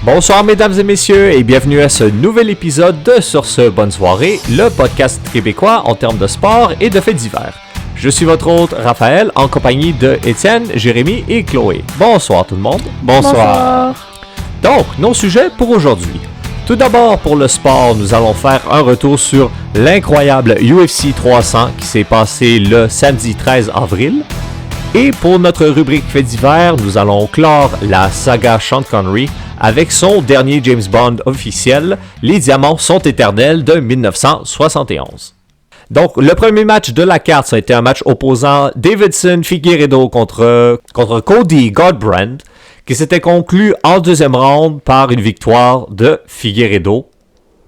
Bonsoir mesdames et messieurs et bienvenue à ce nouvel épisode de Sur ce bonne soirée, le podcast québécois en termes de sport et de faits divers. Je suis votre hôte Raphaël en compagnie de Étienne, Jérémy et Chloé. Bonsoir tout le monde. Bonsoir. Donc, nos sujets pour aujourd'hui. Tout d'abord pour le sport, nous allons faire un retour sur l'incroyable UFC 300 qui s'est passé le samedi 13 avril. Et pour notre rubrique faits divers, nous allons clore la saga Sean Connery avec son dernier James Bond officiel, Les Diamants sont éternels de 1971. Donc, le premier match de la carte, ça a été un match opposant Deiveson Figueiredo contre Cody Garbrandt, qui s'était conclu en deuxième round par une victoire de Figueiredo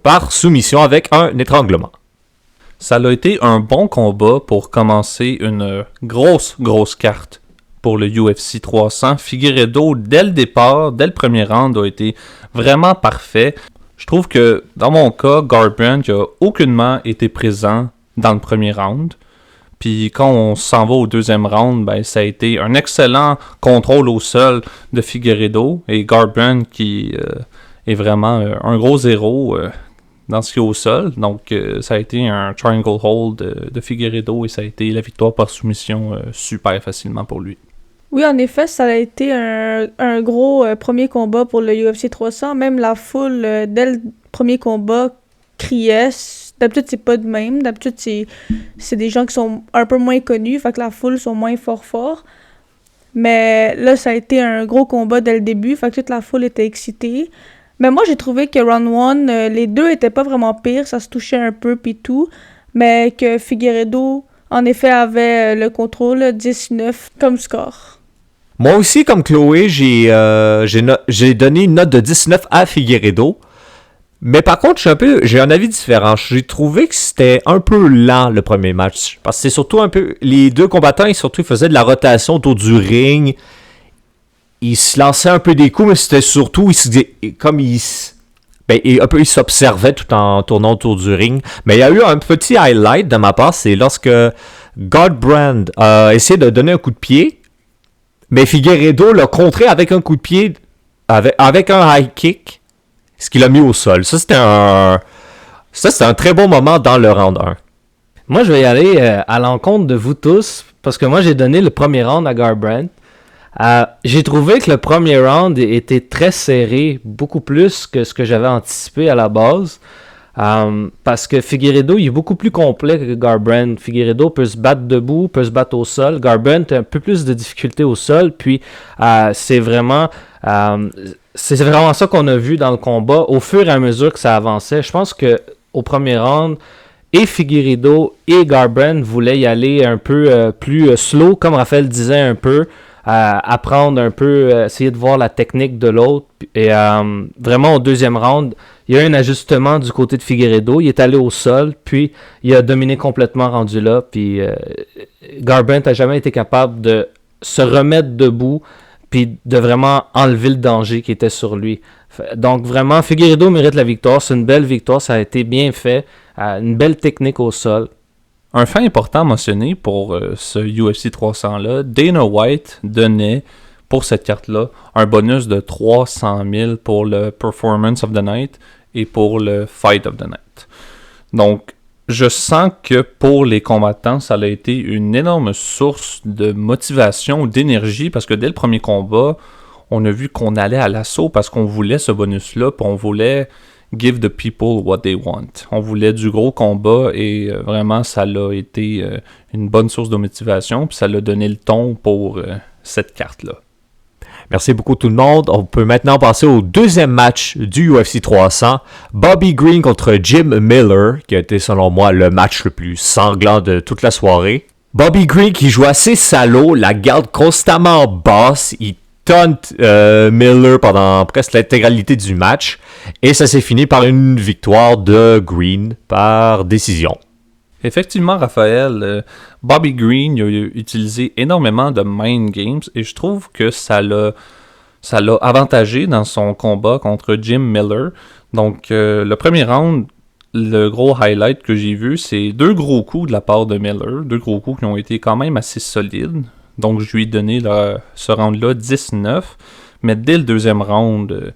par soumission avec un étranglement. Ça a été un bon combat pour commencer une grosse carte pour le UFC 300. Figueiredo, dès le départ, dès le premier round, a été vraiment parfait. Je trouve que, dans mon cas, Garbrandt n'a aucunement été présent dans le premier round. Puis quand on s'en va au deuxième round, ben, ça a été un excellent contrôle au sol de Figueiredo. Et Garbrandt qui est vraiment un gros zéro dans ce qui est au sol. Donc ça a été un triangle hold de Figueiredo et ça a été la victoire par soumission super facilement pour lui. Oui, en effet, ça a été un gros premier combat pour le UFC 300. Même la foule, dès le premier combat, criait. D'habitude, c'est pas de même. D'habitude, c'est des gens qui sont un peu moins connus, fait que la foule sont moins fort. Mais là, ça a été un gros combat dès le début, fait que toute la foule était excitée. Mais moi, j'ai trouvé que round 1, les deux étaient pas vraiment pires, ça se touchait un peu pis tout, mais que Figueiredo, en effet, avait le contrôle, 10-9 comme score. Moi aussi, comme Chloé, j'ai donné une note de 19 à Figueiredo. Mais par contre, j'ai un avis différent. J'ai trouvé que c'était un peu lent le premier match. Parce que c'est surtout un peu... Les deux combattants, ils faisaient de la rotation autour du ring. Ils se lançaient un peu des coups, mais c'était surtout... Ils s'observaient tout en tournant autour du ring. Mais il y a eu un petit highlight de ma part, c'est lorsque Garbrandt a essayé de donner un coup de pied. Mais Figueiredo l'a contré avec un coup de pied, avec un high kick. Ce qu'il a mis au sol. Ça, c'était un très bon moment dans le round 1. Moi, je vais y aller à l'encontre de vous tous, parce que moi, j'ai donné le premier round à Garbrandt. J'ai trouvé que le premier round était très serré, beaucoup plus que ce que j'avais anticipé à la base. Parce que Figueiredo, il est beaucoup plus complet que Garbrandt. Figueiredo peut se battre debout, peut se battre au sol. Garbrandt a un peu plus de difficultés au sol, puis c'est vraiment ça qu'on a vu dans le combat au fur et à mesure que ça avançait. Je pense que au premier round, et Figueiredo et Garbrandt voulaient y aller un peu plus slow, comme Raphaël disait un peu, apprendre un peu, essayer de voir la technique de l'autre. Et vraiment au deuxième round, il y a eu un ajustement du côté de Figueiredo. Il est allé au sol, puis il a dominé complètement rendu là. Puis Garbrandt n'a jamais été capable de se remettre debout puis de vraiment enlever le danger qui était sur lui. Donc vraiment, Figueiredo mérite la victoire. C'est une belle victoire, ça a été bien fait. Une belle technique au sol. Un fait important à mentionner pour ce UFC 300-là, Dana White donnait pour cette carte-là un bonus de 300 000 pour le Performance of the Night et pour le Fight of the Night. Donc, je sens que pour les combattants, ça a été une énorme source de motivation, d'énergie, parce que dès le premier combat, on a vu qu'on allait à l'assaut parce qu'on voulait ce bonus-là, puis on voulait give the people what they want. On voulait du gros combat et vraiment, ça a été une bonne source de motivation, puis ça a donné le ton pour cette carte-là. Merci beaucoup tout le monde. On peut maintenant passer au deuxième match du UFC 300. Bobby Green contre Jim Miller, qui a été selon moi le match le plus sanglant de toute la soirée. Bobby Green qui joue assez salaud, la garde constamment basse. Il taunt Miller pendant presque l'intégralité du match. Et ça s'est fini par une victoire de Green par décision. Effectivement, Raphaël, Bobby Green il a utilisé énormément de mind games et je trouve que ça l'a avantagé dans son combat contre Jim Miller. Donc, le premier round, le gros highlight que j'ai vu, c'est 2 gros coups de la part de Miller, 2 gros coups qui ont été quand même assez solides. Donc, je lui ai donné ce round-là 19. Mais dès le deuxième round,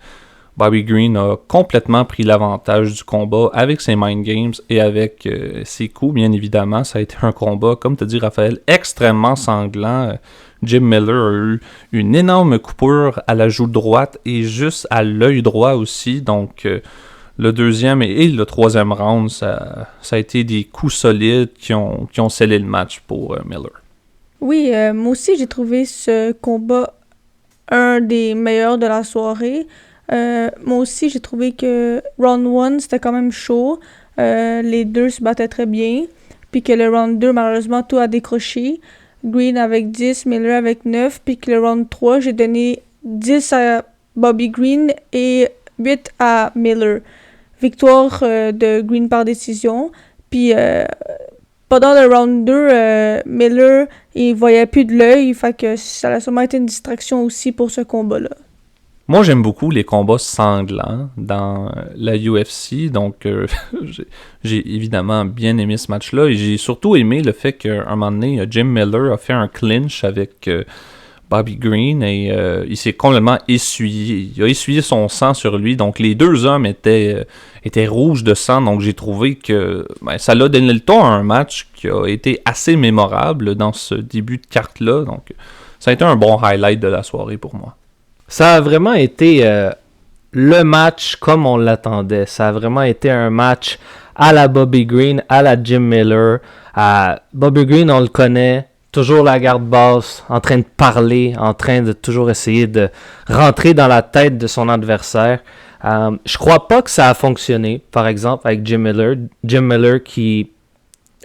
Bobby Green a complètement pris l'avantage du combat avec ses mind games et avec ses coups, bien évidemment. Ça a été un combat, comme tu as dit, Raphaël, extrêmement sanglant. Jim Miller a eu une énorme coupure à la joue droite et juste à l'œil droit aussi. Donc, le deuxième et le troisième round, ça a été des coups solides qui ont scellé le match pour Miller. Oui, moi aussi, j'ai trouvé ce combat un des meilleurs de la soirée. Moi aussi, j'ai trouvé que round 1, c'était quand même chaud. Les deux se battaient très bien. Puis que le round 2, malheureusement, tout a décroché. Green avec 10, Miller avec 9. Puis que le round 3, j'ai donné 10 à Bobby Green et 8 à Miller. Victoire de Green par décision. Puis pendant le round 2, Miller, il voyait plus de l'œil. Fait que ça a sûrement été une distraction aussi pour ce combat-là. Moi, j'aime beaucoup les combats sanglants dans la UFC, donc j'ai évidemment bien aimé ce match-là, et j'ai surtout aimé le fait qu'à un moment donné, Jim Miller a fait un clinch avec Bobby Green, et il s'est complètement essuyé, il a essuyé son sang sur lui, donc les deux hommes étaient rouges de sang, donc j'ai trouvé que ça l'a donné le ton à un match qui a été assez mémorable dans ce début de carte-là, donc ça a été un bon highlight de la soirée pour moi. Ça a vraiment été le match comme on l'attendait. Ça a vraiment été un match à la Bobby Green, à la Jim Miller. Bobby Green, on le connaît, toujours la garde basse, en train de parler, en train de toujours essayer de rentrer dans la tête de son adversaire. Je crois pas que ça a fonctionné, par exemple, avec Jim Miller. Jim Miller qui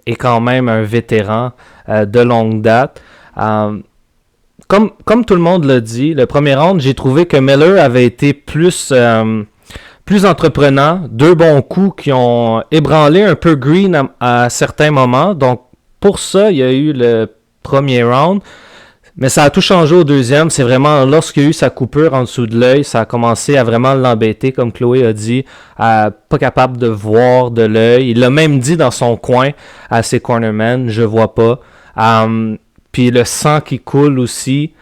est quand même un vétéran de longue date. Comme tout le monde l'a dit, le premier round, j'ai trouvé que Miller avait été plus entreprenant. Deux bons coups qui ont ébranlé un peu Green à certains moments. Donc, pour ça, il y a eu le premier round. Mais ça a tout changé au deuxième. C'est vraiment lorsqu'il y a eu sa coupure en dessous de l'œil, ça a commencé à vraiment l'embêter, comme Chloé a dit, pas capable de voir de l'œil. Il l'a même dit dans son coin à ses cornermen, je vois pas. Puis le sang qui coule aussi.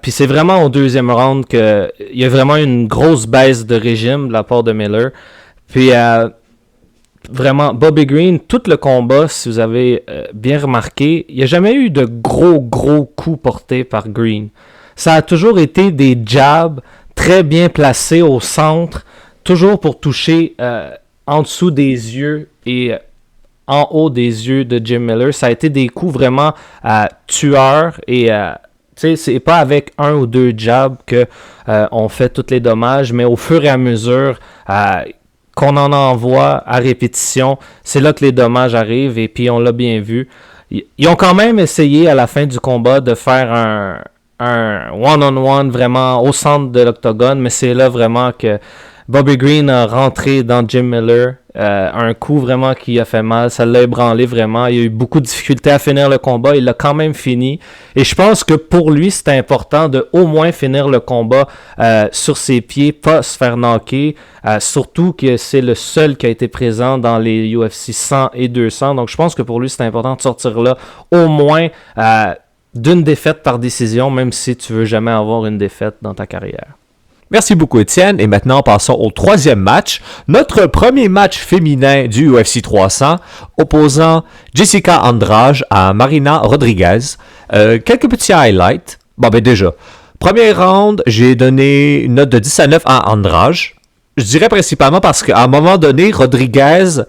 Puis c'est vraiment au deuxième round qu'il y a vraiment une grosse baisse de régime de la part de Miller. Puis vraiment, Bobby Green, tout le combat, si vous avez bien remarqué, il n'y a jamais eu de gros coups portés par Green. Ça a toujours été des jabs très bien placés au centre, toujours pour toucher en dessous des yeux et en haut des yeux de Jim Miller. Ça a été des coups vraiment tueurs et c'est pas avec un ou deux jabs que on fait tous les dommages, mais au fur et à mesure qu'on en envoie à répétition, c'est là que les dommages arrivent et puis on l'a bien vu. Ils ont quand même essayé à la fin du combat de faire un one-on-one vraiment au centre de l'octogone, mais c'est là vraiment que Bobby Green a rentré dans Jim Miller, un coup vraiment qui a fait mal, ça l'a ébranlé vraiment, il a eu beaucoup de difficultés à finir le combat, il l'a quand même fini, et je pense que pour lui c'était important de au moins finir le combat sur ses pieds, pas se faire knocker, surtout que c'est le seul qui a été présent dans les UFC 100 et 200, donc je pense que pour lui c'était important de sortir là au moins d'une défaite par décision, même si tu veux jamais avoir une défaite dans ta carrière. Merci beaucoup Étienne, et maintenant passons au troisième match, notre premier match féminin du UFC 300, opposant Jessica Andrade à Marina Rodriguez. Quelques petits highlights. Déjà, premier round, j'ai donné une note de 10 à 9 à Andrade. Je dirais principalement parce qu'à un moment donné, Rodriguez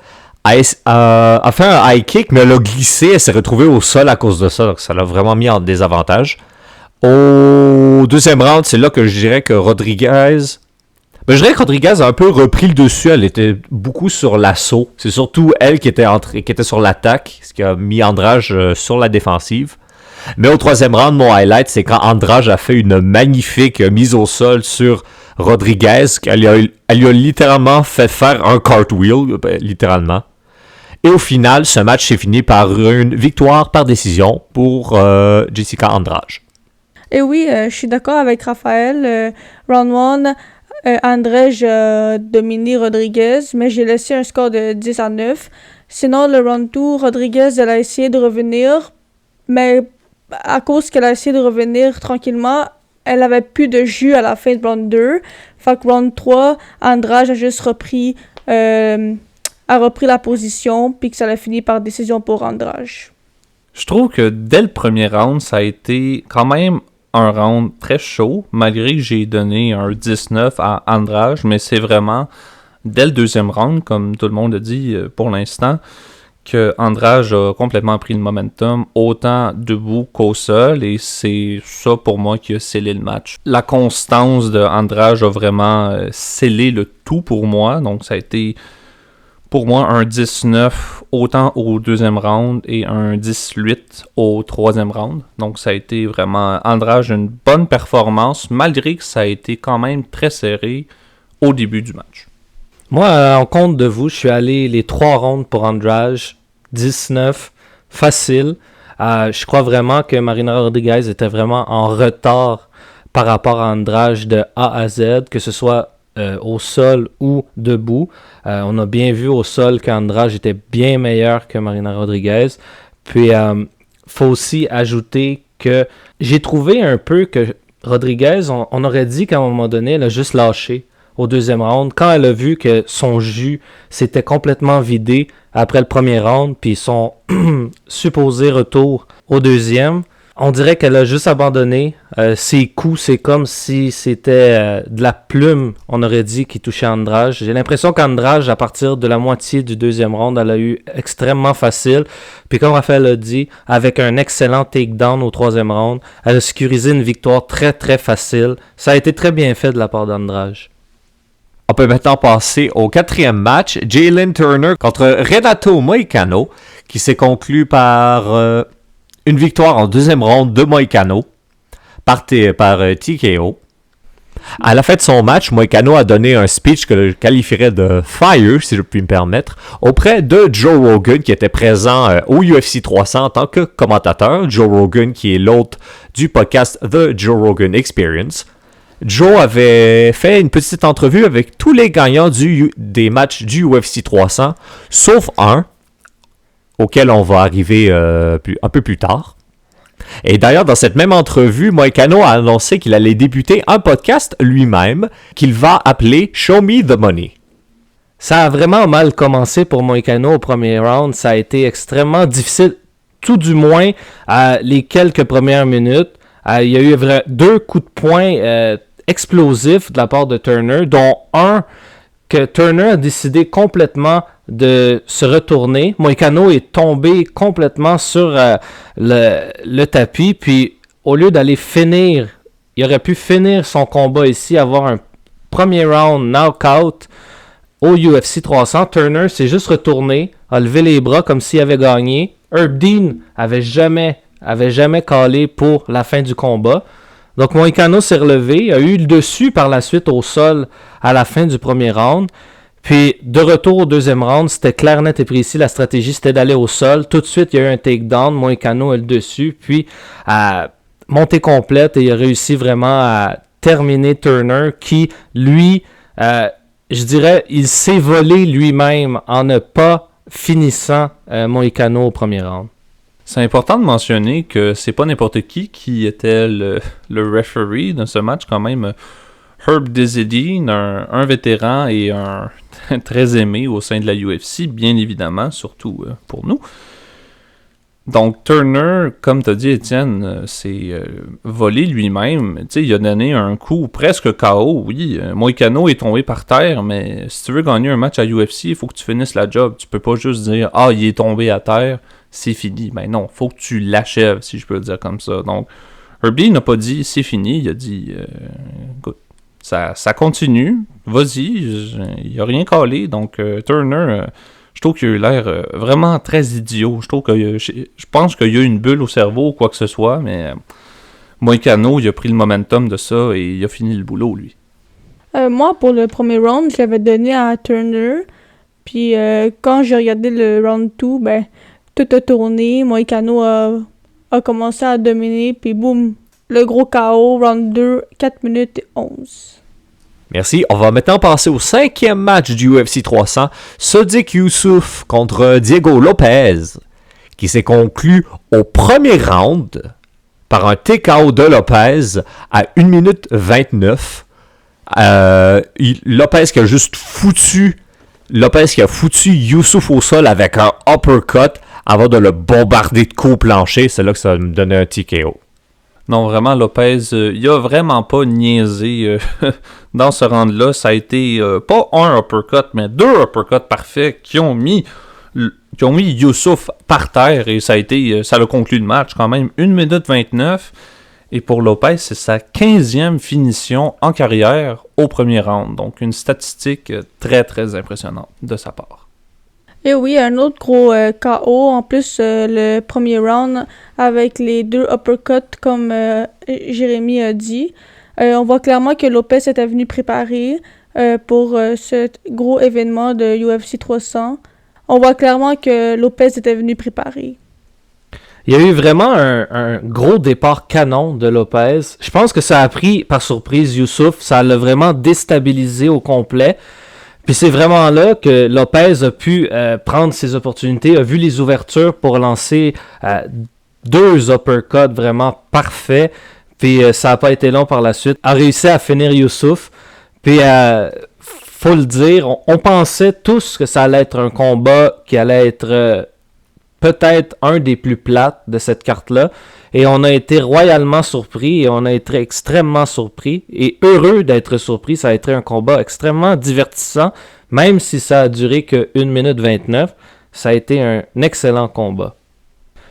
a fait un high kick, mais elle a glissé, elle s'est retrouvée au sol à cause de ça, donc ça l'a vraiment mis en désavantage. Au deuxième round, c'est là que je dirais que Rodriguez a un peu repris le dessus. Elle était beaucoup sur l'assaut. C'est surtout elle qui était sur l'attaque, ce qui a mis Andrade sur la défensive. Mais au troisième round, mon highlight, c'est quand Andrade a fait une magnifique mise au sol sur Rodriguez. Elle lui a littéralement fait faire un cartwheel, littéralement. Et au final, ce match s'est fini par une victoire par décision pour Jessica Andrade. Et oui, je suis d'accord avec Raphaël. Round 1, Andrade a dominé Rodriguez, mais j'ai laissé un score de 10 à 9. Sinon, le round 2, Rodriguez, elle a essayé de revenir, mais à cause qu'elle a essayé de revenir tranquillement, elle avait plus de jus à la fin de round 2. Fait que round 3, Andrade a juste repris la position, puis que ça a fini par décision pour Andrade. Je trouve que dès le premier round, ça a été quand même un round très chaud, malgré que j'ai donné un 19 à Andrade, mais c'est vraiment dès le deuxième round, comme tout le monde a dit pour l'instant, que Andrade a complètement pris le momentum, autant debout qu'au sol, et c'est ça pour moi qui a scellé le match. La constance de Andrade a vraiment scellé le tout pour moi, donc ça a été pour moi un 19 autant au deuxième round et un 18 au troisième round. Donc ça a été vraiment Andrade une bonne performance, malgré que ça a été quand même très serré au début du match. Moi, en compte de vous, je suis allé les 3 rounds pour Andrade, 19, facile. Je crois vraiment que Marina Rodriguez était vraiment en retard par rapport à Andrade de A à Z, que ce soit au sol ou debout. On a bien vu au sol qu'Andrade était bien meilleur que Marina Rodriguez. Puis, faut aussi ajouter que j'ai trouvé un peu que Rodriguez, on aurait dit qu'à un moment donné, elle a juste lâché au deuxième round. Quand elle a vu que son jus s'était complètement vidé après le premier round, puis son supposé retour au deuxième, on dirait qu'elle a juste abandonné. Ses coups, c'est comme si c'était de la plume, on aurait dit, qui touchait Andrade. J'ai l'impression qu'Andrade, à partir de la moitié du deuxième round, elle a eu extrêmement facile. Puis comme Raphaël a dit, avec un excellent takedown au troisième round, elle a sécurisé une victoire très très facile. Ça a été très bien fait de la part d'Andrade. On peut maintenant passer au 4e match, Jalen Turner contre Renato Moicano, qui s'est conclu par une victoire en deuxième ronde de Moicano par TKO. À la fin de son match, Moicano a donné un speech que je qualifierais de fire, si je puis me permettre, auprès de Joe Rogan, qui était présent au UFC 300 en tant que commentateur. Joe Rogan, qui est l'hôte du podcast The Joe Rogan Experience. Joe avait fait une petite entrevue avec tous les gagnants des matchs du UFC 300, sauf un, auquel on va arriver un peu plus tard. Et d'ailleurs, dans cette même entrevue, Moicano a annoncé qu'il allait débuter un podcast lui-même, qu'il va appeler Show Me the Money. Ça a vraiment mal commencé pour Moicano au premier round. Ça a été extrêmement difficile, tout du moins les quelques premières minutes. Il y a eu 2 coups de poing explosif de la part de Turner, dont un que Turner a décidé complètement de se retourner. Moicano est tombé complètement sur le tapis, puis au lieu d'aller finir, il aurait pu finir son combat ici, avoir un premier round knockout au UFC 300. Turner s'est juste retourné, a levé les bras comme s'il avait gagné. Herb Dean avait jamais callé pour la fin du combat. Donc Moicano s'est relevé, a eu le dessus par la suite au sol à la fin du premier round. Puis de retour au deuxième round, c'était clair, net et précis. La stratégie, c'était d'aller au sol. Tout de suite, il y a eu un takedown. Moicano a le dessus. Puis montée complète et il a réussi vraiment à terminer Turner qui, lui, je dirais, il s'est volé lui-même en ne pas finissant Moicano au premier round. C'est important de mentionner que c'est pas n'importe qui était le referee dans ce match quand même. Herb Desidine, un vétéran et un très aimé au sein de la UFC, bien évidemment, surtout pour nous. Donc Turner, comme tu as dit Étienne, s'est volé lui-même. Tu sais, il a donné un coup presque KO, oui. Moicano est tombé par terre, mais si tu veux gagner un match à UFC, il faut que tu finisses la job. Tu peux pas juste dire « Ah, il est tombé à terre ». C'est fini. Ben non, faut que tu l'achèves, si je peux le dire comme ça. Donc, Herbie n'a pas dit c'est fini, il a dit écoute, ça continue, vas-y, il a rien calé. Donc, Turner, je trouve qu'il a eu l'air vraiment très idiot. Je pense qu'il y a une bulle au cerveau ou quoi que ce soit, mais Moicano, il a pris le momentum de ça et il a fini le boulot, lui. Moi, pour le premier round, je l'avais donné à Turner. Puis, quand j'ai regardé le round 2, ben, tout a tourné. Moicano a commencé à dominer. Puis, boum, le gros KO, round 2, 4 minutes et 11. Merci. On va maintenant passer au 5e match du UFC 300. Sodiq Yusuff contre Diego Lopez, qui s'est conclu au premier round par un TKO de Lopez à 1 minute 29. Lopez qui a foutu Youssouf au sol avec un uppercut avant de le bombarder de coups au plancher. C'est là que ça me donnait un TKO. Non, vraiment, Lopez, il a vraiment pas niaisé dans ce round-là. Ça a été pas un uppercut, mais 2 uppercuts parfaits qui ont mis Youssouf par terre et ça a conclu le match quand même. 1 minute 29. Et pour Lopez, c'est sa 15e finition en carrière au premier round. Donc une statistique très très impressionnante de sa part. Et oui, un autre gros KO. En plus, le premier round avec les 2 uppercuts, comme Jérémy a dit. On voit clairement que Lopez était venu préparer pour ce gros événement de UFC 300. On voit clairement que Lopez était venu préparer. Il y a eu vraiment un gros départ canon de Lopez. Je pense que ça a pris par surprise Youssouf. Ça l'a vraiment déstabilisé au complet. Puis c'est vraiment là que Lopez a pu prendre ses opportunités, a vu les ouvertures pour lancer 2 uppercuts vraiment parfaits. Puis ça n'a pas été long par la suite. A réussi à finir Youssouf. Puis faut le dire, on pensait tous que ça allait être un combat qui allait être peut-être un des plus plates de cette carte-là. Et on a été royalement surpris et on a été extrêmement surpris et heureux d'être surpris. Ça a été un combat extrêmement divertissant, même si ça a duré que 1 minute 29. Ça a été un excellent combat.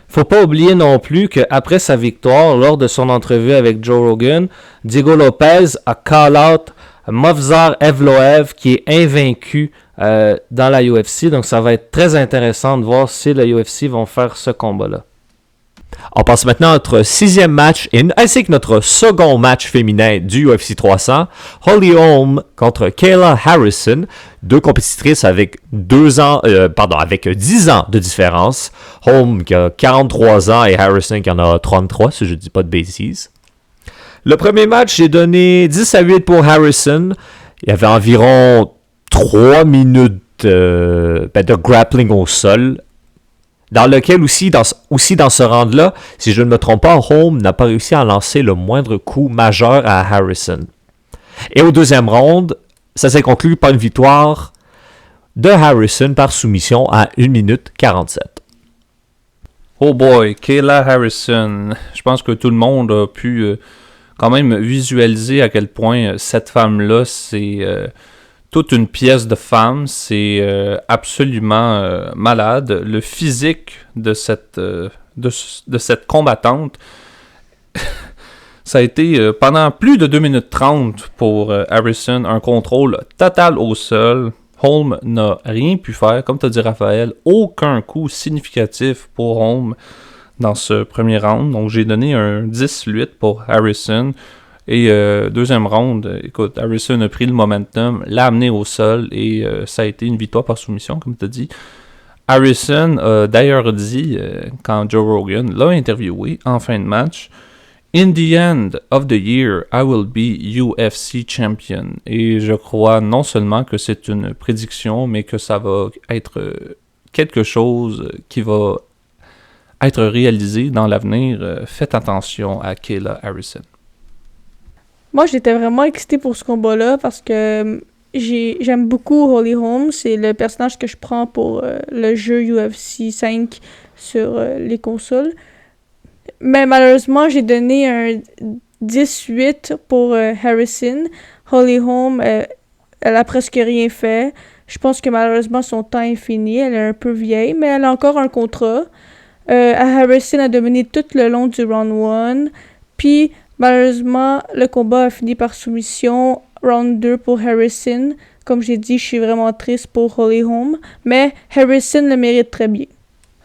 Faut pas oublier non plus qu'après sa victoire, lors de son entrevue avec Joe Rogan, Diego Lopez a call-out Movsar Evloev qui est invaincu dans la UFC. Donc ça va être très intéressant de voir si la UFC vont faire ce combat-là. On passe maintenant à notre 6e match ainsi que notre second match féminin du UFC 300. Holly Holm contre Kayla Harrison, 2 compétitrices avec 10 ans de différence. Holm qui a 43 ans et Harrison qui en a 33, si je ne dis pas de bêtises. Le premier match, j'ai donné 10-8 pour Harrison. Il y avait environ 3 minutes de grappling au sol, dans lequel aussi dans ce round-là, si je ne me trompe pas, Holm n'a pas réussi à lancer le moindre coup majeur à Harrison. Et au deuxième round, ça s'est conclu par une victoire de Harrison par soumission à 1 minute 47. Oh boy, Kayla Harrison. Je pense que tout le monde a pu quand même visualiser à quel point cette femme-là, c'est toute une pièce de femme. C'est absolument malade. Le physique de cette combattante, ça a été pendant plus de 2 minutes 30 pour Harrison, un contrôle total au sol. Holm n'a rien pu faire, comme tu as dit Raphaël, aucun coup significatif pour Holm dans ce premier round. Donc j'ai donné un 10-8 pour Harrison. Et deuxième round, écoute, Harrison a pris le momentum, l'a amené au sol et ça a été une victoire par soumission, comme tu as dit. Harrison a d'ailleurs dit, quand Joe Rogan l'a interviewé en fin de match, In the end of the year, I will be UFC champion. Et je crois non seulement que c'est une prédiction, mais que ça va être quelque chose qui va être réalisé dans l'avenir. Faites attention à Kayla Harrison. Moi, j'étais vraiment excitée pour ce combat-là parce que j'aime beaucoup Holly Holm. C'est le personnage que je prends pour le jeu UFC 5 sur les consoles. Mais malheureusement, j'ai donné un 10-8 pour Harrison. Holly Holm, elle a presque rien fait. Je pense que malheureusement, son temps est fini. Elle est un peu vieille, mais elle a encore un contrat. Harrison a dominé tout le long du round 1. Puis, malheureusement, le combat a fini par soumission. Round 2 pour Harrison. Comme j'ai dit, je suis vraiment triste pour Holly Holm. Mais Harrison le mérite très bien.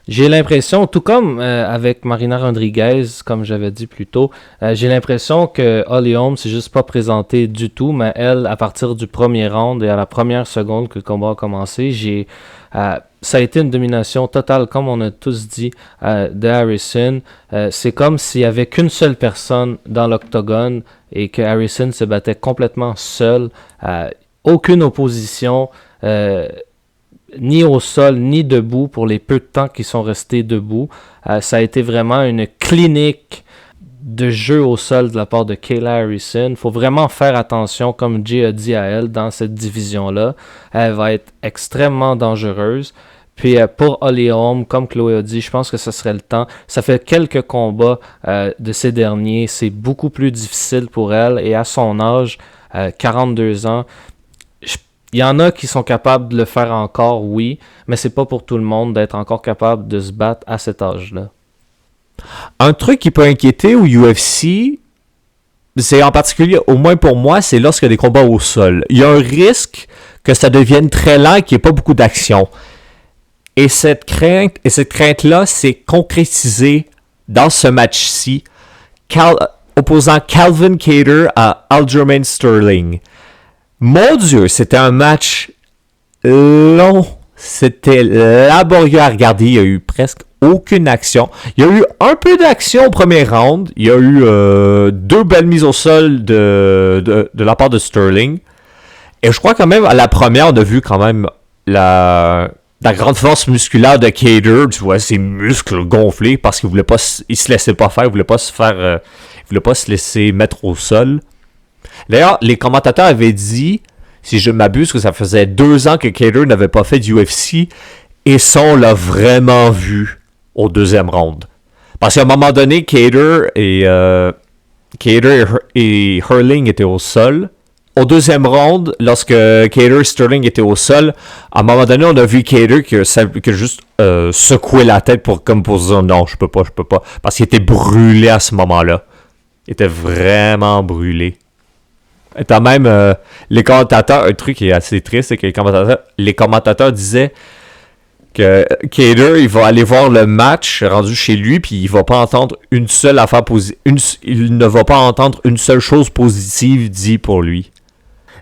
J'ai l'impression, tout comme avec Marina Rodriguez, comme j'avais dit plus tôt, j'ai l'impression que Holly Holm s'est juste pas présentée du tout, mais elle, à partir du premier round et à la première seconde que le combat a commencé, ça a été une domination totale, comme on a tous dit, de Harrison. C'est comme s'il n'y avait qu'une seule personne dans l'octogone et que Harrison se battait complètement seul, aucune opposition, ni au sol, ni debout pour les peu de temps qu'ils sont restés debout. Ça a été vraiment une clinique de jeu au sol de la part de Kayla Harrison. Il faut vraiment faire attention, comme Jay a dit à elle, dans cette division-là. Elle va être extrêmement dangereuse. Puis pour Holly Holm, comme Chloé a dit, je pense que ce serait le temps. Ça fait quelques combats de ces derniers. C'est beaucoup plus difficile pour elle. Et à son âge, 42 ans, il y en a qui sont capables de le faire encore, oui. Mais c'est pas pour tout le monde d'être encore capable de se battre à cet âge-là. Un truc qui peut inquiéter au UFC, c'est en particulier, au moins pour moi, c'est lorsqu'il y a des combats au sol. Il y a un risque que ça devienne très lent et qu'il n'y ait pas beaucoup d'action. Et cette crainte-là s'est concrétisée dans ce match-ci, opposant Calvin Kattar à Aljamain Sterling. Mon Dieu, c'était un match long. C'était laborieux à regarder. Il y a eu presque aucune action. Il y a eu un peu d'action au premier round. Il y a eu 2 belles mises au sol de la part de Sterling. Et je crois quand même, à la première, on a vu quand même la grande force musculaire de Kattar. Tu vois, ses muscles gonflés parce qu'il se laissait pas faire. Il voulait pas se laisser mettre au sol. D'ailleurs, les commentateurs avaient dit, si je m'abuse, que ça faisait 2 ans que Kattar n'avait pas fait d'UFC. Et ça, on l'a vraiment vu au deuxième round. Parce qu'à un moment donné, Kattar et Herling étaient au sol. Au deuxième round, lorsque Kattar et Sterling étaient au sol, à un moment donné, on a vu Kattar qui a juste secoué la tête pour dire non, je peux pas. Parce qu'il était brûlé à ce moment-là. Il était vraiment brûlé. Et t'as même les commentateurs, un truc qui est assez triste, c'est que les commentateurs disaient que Kattar, il va aller voir le match rendu chez lui, puis il va pas entendre une seule affaire il ne va pas entendre une seule chose positive dit pour lui.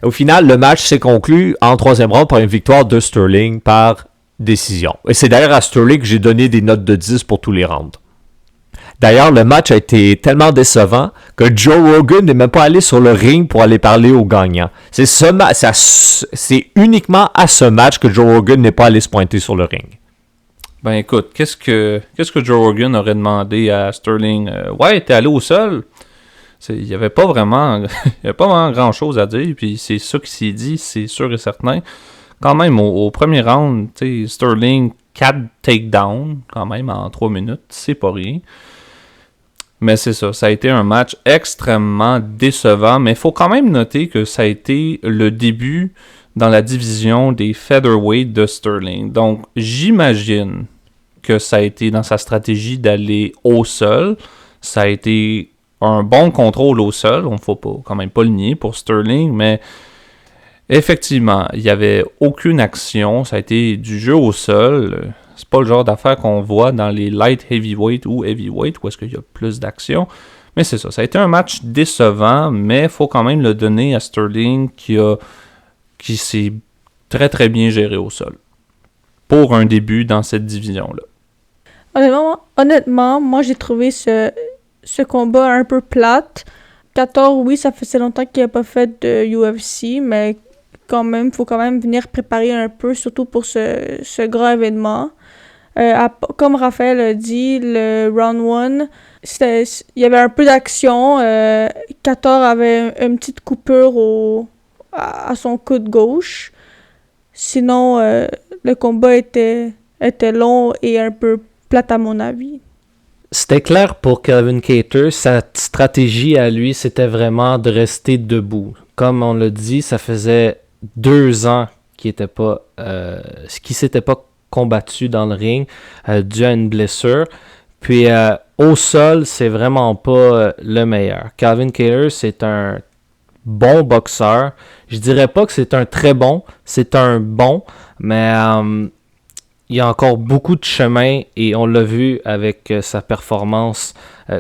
Au final, le match s'est conclu en 3e round par une victoire de Sterling par décision. Et c'est d'ailleurs à Sterling que j'ai donné des notes de 10 pour tous les rounds. D'ailleurs, le match a été tellement décevant que Joe Rogan n'est même pas allé sur le ring pour aller parler aux gagnants. C'est uniquement à ce match que Joe Rogan n'est pas allé se pointer sur le ring. Ben écoute, qu'est-ce que Joe Rogan aurait demandé à Sterling? Ouais, t'es allé au sol? Il n'y avait pas vraiment grand-chose à dire, puis c'est ça qui s'est dit, c'est sûr et certain. Quand même, au premier round, Sterling, 4 takedowns, quand même, en 3 minutes, c'est pas rien. Mais c'est ça, ça a été un match extrêmement décevant, mais il faut quand même noter que ça a été le début dans la division des featherweight de Sterling. Donc, j'imagine que ça a été dans sa stratégie d'aller au sol. Ça a été un bon contrôle au sol, on ne faut quand même pas le nier pour Sterling, mais effectivement, il n'y avait aucune action, ça a été du jeu au sol. C'est pas le genre d'affaire qu'on voit dans les light heavyweight ou heavyweight, où est-ce qu'il y a plus d'action. Mais c'est ça, ça a été un match décevant, mais il faut quand même le donner à Sterling qui s'est très très bien géré au sol pour un début dans cette division-là. Honnêtement, moi j'ai trouvé ce combat un peu plate. 14, oui, ça faisait longtemps qu'il n'a pas fait de UFC, mais quand même, il faut quand même venir préparer un peu, surtout pour ce grand événement. Comme Raphaël a dit, le round 1, il y avait un peu d'action. 14 avait une petite coupure à son coude gauche. Sinon, le combat était long et un peu plate à mon avis. C'était clair pour Calvin Kattar, sa stratégie à lui, c'était vraiment de rester debout. Comme on l'a dit, ça faisait 2 ans qu'il s'était pas combattu dans le ring dû à une blessure. Puis au sol, c'est vraiment pas le meilleur. Calvin Kattar, c'est un bon boxeur. Je dirais pas que c'est un très bon, c'est un bon, mais il y a encore beaucoup de chemin et on l'a vu avec sa performance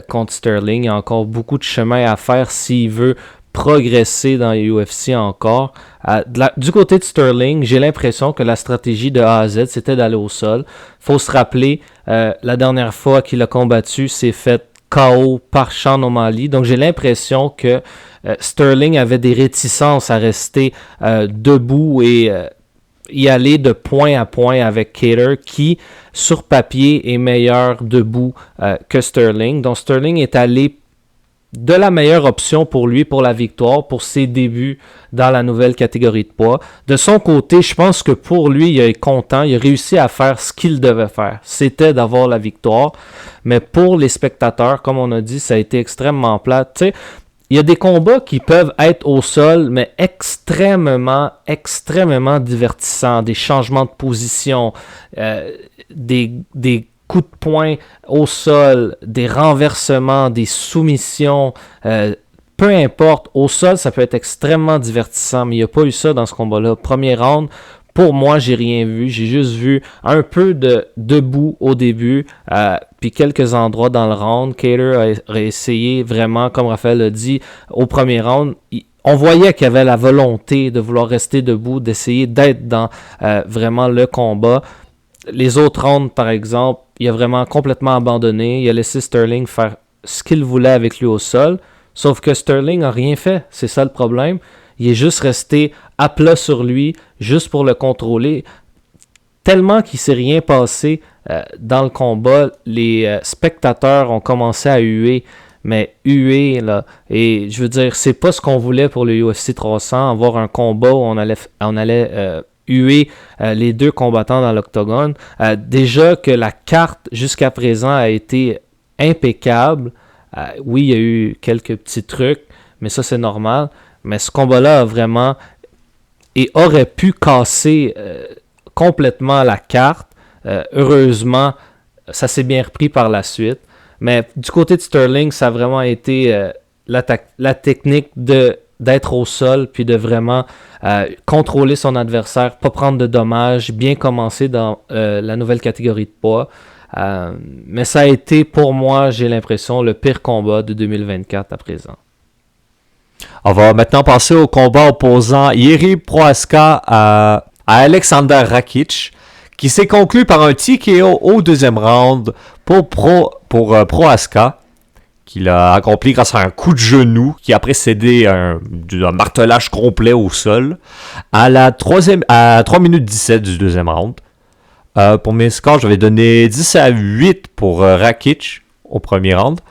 contre Sterling. Il y a encore beaucoup de chemin à faire s'il veut progresser dans les UFC encore. Du côté de Sterling, j'ai l'impression que la stratégie de A à Z, c'était d'aller au sol. Faut se rappeler, la dernière fois qu'il a combattu, c'est fait KO par Sean O'Malley. Donc j'ai l'impression que Sterling avait des réticences à rester debout et y aller de point à point avec Kattar qui, sur papier, est meilleur debout que Sterling. Donc Sterling est allé de la meilleure option pour lui, pour la victoire, pour ses débuts dans la nouvelle catégorie de poids. De son côté, je pense que pour lui, il est content, il a réussi à faire ce qu'il devait faire. C'était d'avoir la victoire, mais pour les spectateurs, comme on a dit, ça a été extrêmement plate. Tu sais, il y a des combats qui peuvent être au sol, mais extrêmement divertissants. Des changements de position, des coups de poing au sol, des renversements, des soumissions. Peu importe, au sol, ça peut être extrêmement divertissant, mais il n'y a pas eu ça dans ce combat-là. Premier round, pour moi, j'ai rien vu. J'ai juste vu un peu de debout au début, puis quelques endroits dans le round. Kattar a essayé vraiment, comme Raphaël a dit, au premier round. On voyait qu'il y avait la volonté de vouloir rester debout, d'essayer d'être dans vraiment le combat. Les autres rounds, par exemple, il a vraiment complètement abandonné. Il a laissé Sterling faire ce qu'il voulait avec lui au sol. Sauf que Sterling n'a rien fait. C'est ça le problème. Il est juste resté à plat sur lui, juste pour le contrôler. Tellement qu'il ne s'est rien passé dans le combat, les spectateurs ont commencé à huer. Mais huer, là, et je veux dire, c'est pas ce qu'on voulait pour le UFC 300, avoir un combat où on allait huer les deux combattants dans l'octogone. Déjà que la carte jusqu'à présent a été impeccable. Oui, il y a eu quelques petits trucs, mais ça c'est normal. Mais ce combat-là a vraiment et aurait pu casser complètement la carte. Heureusement, ça s'est bien repris par la suite. Mais du côté de Sterling, ça a vraiment été la technique d'être au sol, puis de vraiment contrôler son adversaire, pas prendre de dommages, bien commencer dans la nouvelle catégorie de poids. Mais ça a été, pour moi, j'ai l'impression, le pire combat de 2024 à présent. On va maintenant passer au combat opposant Jiří Procházka à Alexander Rakic, qui s'est conclu par un TKO au deuxième round pour Procházka, qu'il a accompli grâce à un coup de genou qui a précédé un martelage complet au sol à 3 minutes 17 du deuxième round. Pour mes scores, j'avais donné 10-8 pour Rakic au premier round,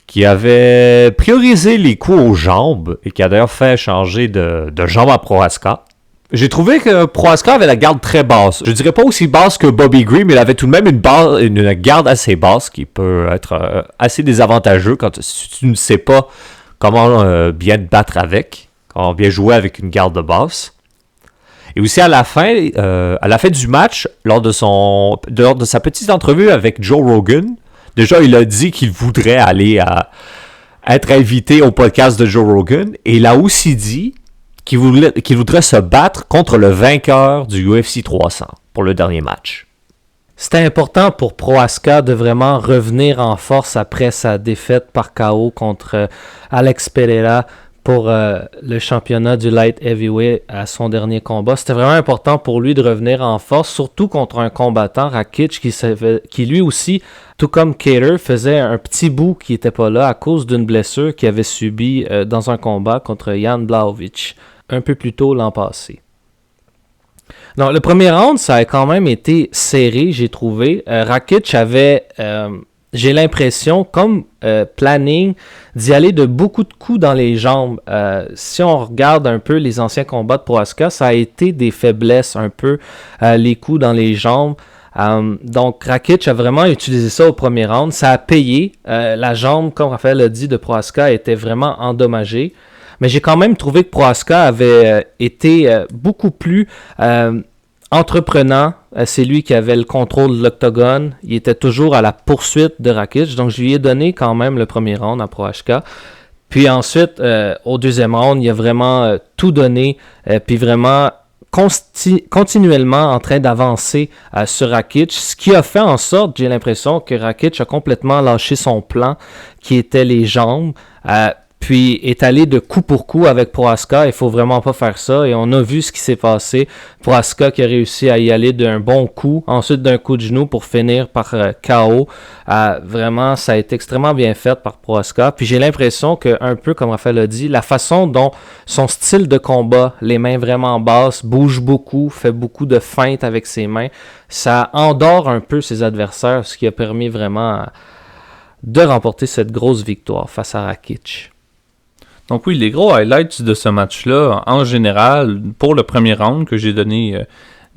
qui avait priorisé les coups aux jambes et qui a d'ailleurs fait changer de jambe à Procházka. J'ai trouvé que Procházka avait la garde très basse. Je dirais pas aussi basse que Bobby Green, mais il avait tout de même une garde assez basse qui peut être assez désavantageux si tu ne sais pas comment bien te battre avec, comment bien jouer avec une garde basse. Et aussi à la fin du match, lors de sa petite entrevue avec Joe Rogan, déjà il a dit qu'il voudrait aller être invité au podcast de Joe Rogan, et il a aussi dit qu'il voudrait se battre contre le vainqueur du UFC 300 pour le dernier match. C'était important pour Procházka de vraiment revenir en force après sa défaite par KO contre Alex Pereira pour le championnat du light heavyweight à son dernier combat. C'était vraiment important pour lui de revenir en force, surtout contre un combattant, Rakic, qui lui aussi, tout comme Kattar, faisait un petit bout qui n'était pas là à cause d'une blessure qu'il avait subie dans un combat contre Jan Blachowicz un peu plus tôt l'an passé. Non, le premier round, ça a quand même été serré, j'ai trouvé. Rakic avait, j'ai l'impression, comme planning, d'y aller de beaucoup de coups dans les jambes. Si on regarde un peu les anciens combats de Procházka, ça a été des faiblesses un peu, les coups dans les jambes. Donc Rakic a vraiment utilisé ça au premier round. Ça a payé. La jambe, comme Raphaël a dit, de Procházka était vraiment endommagée. Mais j'ai quand même trouvé que Procházka avait été beaucoup plus entreprenant. C'est lui qui avait le contrôle de l'octogone. Il était toujours à la poursuite de Rakic. Donc je lui ai donné quand même le premier round à Procházka. Puis ensuite, au deuxième round, il a vraiment tout donné. Puis vraiment continuellement en train d'avancer sur Rakic. Ce qui a fait en sorte, j'ai l'impression, que Rakic a complètement lâché son plan, qui était les jambes. Puis est allé de coup pour coup avec Procházka. Il faut vraiment pas faire ça. Et on a vu ce qui s'est passé. Procházka qui a réussi à y aller d'un bon coup, ensuite d'un coup de genou pour finir par KO. Vraiment, ça a été extrêmement bien fait par Procházka. Puis j'ai l'impression que, un peu comme Raphaël a dit, la façon dont son style de combat, les mains vraiment basses, bouge beaucoup, fait beaucoup de feintes avec ses mains, ça endort un peu ses adversaires, ce qui a permis vraiment de remporter cette grosse victoire face à Rakic. Donc oui, les gros highlights de ce match-là, en général, pour le premier round que j'ai donné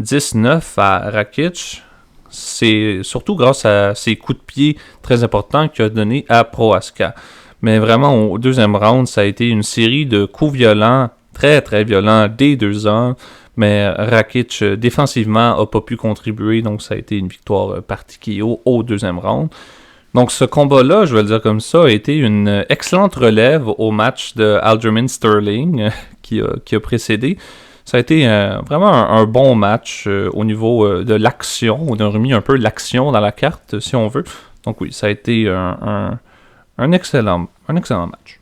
10-9 à Rakic, c'est surtout grâce à ses coups de pied très importants qu'il a donné à Prohaska. Mais vraiment, au deuxième round, ça a été une série de coups violents, très très violents, des deux ans. Mais Rakic, défensivement, n'a pas pu contribuer, donc ça a été une victoire particulière au deuxième round. Donc ce combat-là, je vais le dire comme ça, a été une excellente relève au match de Aljamain Sterling qui a précédé. Ça a été vraiment un bon match au niveau de l'action. On a remis un peu l'action dans la carte, si on veut. Donc oui, ça a été un excellent match.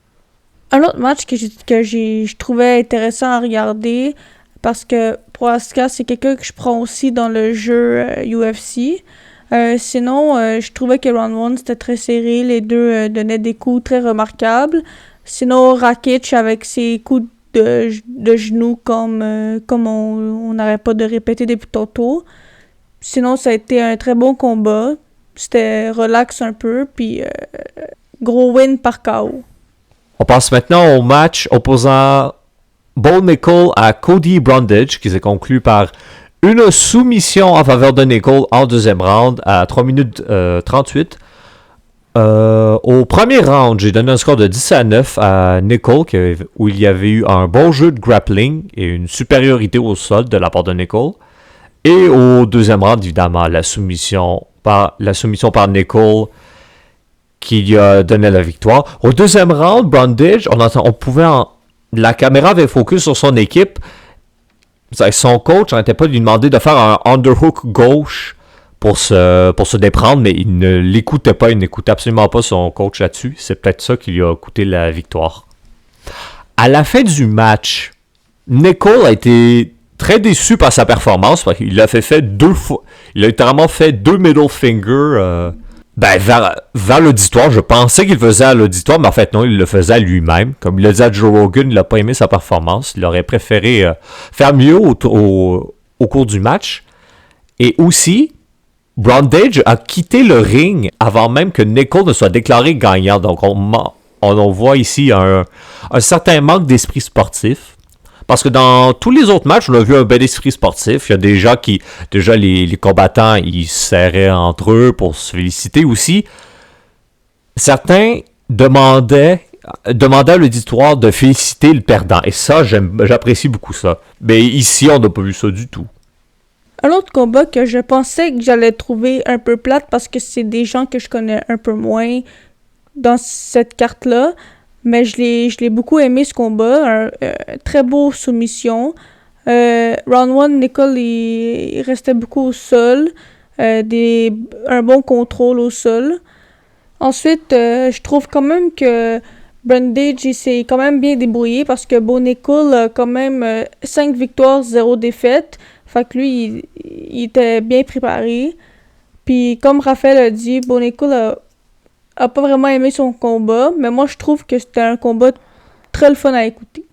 Un autre match que je trouvais intéressant à regarder, parce que Prohaska, c'est quelqu'un que je prends aussi dans le jeu UFC. Sinon, je trouvais que round 1, c'était très serré. Les deux donnaient des coups très remarquables. Sinon, Rakic, avec ses coups de genoux, comme on n'arrête pas de répéter depuis tantôt. Sinon, ça a été un très bon combat. C'était relax un peu, puis gros win par KO. On passe maintenant au match opposant Bo Nickal à Cody Brundage, qui s'est conclu par une soumission en faveur de Nickal en deuxième round à 3 minutes 38. Au premier round, j'ai donné un score de 10-9 à Nickal, où il y avait eu un bon jeu de grappling et une supériorité au sol de la part de Nickal. Et au deuxième round, évidemment, la soumission par Nickal qui lui a donné la victoire. Au deuxième round, Brundage, la caméra avait focus sur son équipe. Son coach n'arrêtait pas de lui demander de faire un underhook gauche pour se déprendre, mais il ne l'écoutait pas, il n'écoutait absolument pas son coach là-dessus. C'est peut-être ça qui lui a coûté la victoire. À la fin du match, Nickal a été très déçu par sa performance, parce qu'il a fait 2 fois. Il a littéralement fait 2 middle fingers vers l'auditoire. Je pensais qu'il le faisait à l'auditoire, mais en fait non, il le faisait à lui-même. Comme il l'a dit à Joe Rogan, il n'a pas aimé sa performance. Il aurait préféré faire mieux au cours du match. Et aussi, Brundage a quitté le ring avant même que Nickal ne soit déclaré gagnant. Donc on voit ici un certain manque d'esprit sportif. Parce que dans tous les autres matchs, on a vu un bel esprit sportif. Il y a des gens les combattants, ils se serraient entre eux pour se féliciter aussi. Certains demandaient à l'auditoire de féliciter le perdant. Et ça, j'apprécie beaucoup ça. Mais ici, on n'a pas vu ça du tout. Un autre combat que je pensais que j'allais trouver un peu plate, parce que c'est des gens que je connais un peu moins dans cette carte-là. Mais je l'ai beaucoup aimé, ce combat. Très beau soumission. Round 1, Nickal, il restait beaucoup au sol. Un bon contrôle au sol. Ensuite, je trouve quand même que Brundage, il s'est quand même bien débrouillé, parce que Bo Nickal a quand même 5 victoires, 0 défaites. Fait que lui, il était bien préparé. Puis comme Raphaël a dit, Bo Nickal a pas vraiment aimé son combat, mais moi je trouve que c'était un combat très le fun à écouter.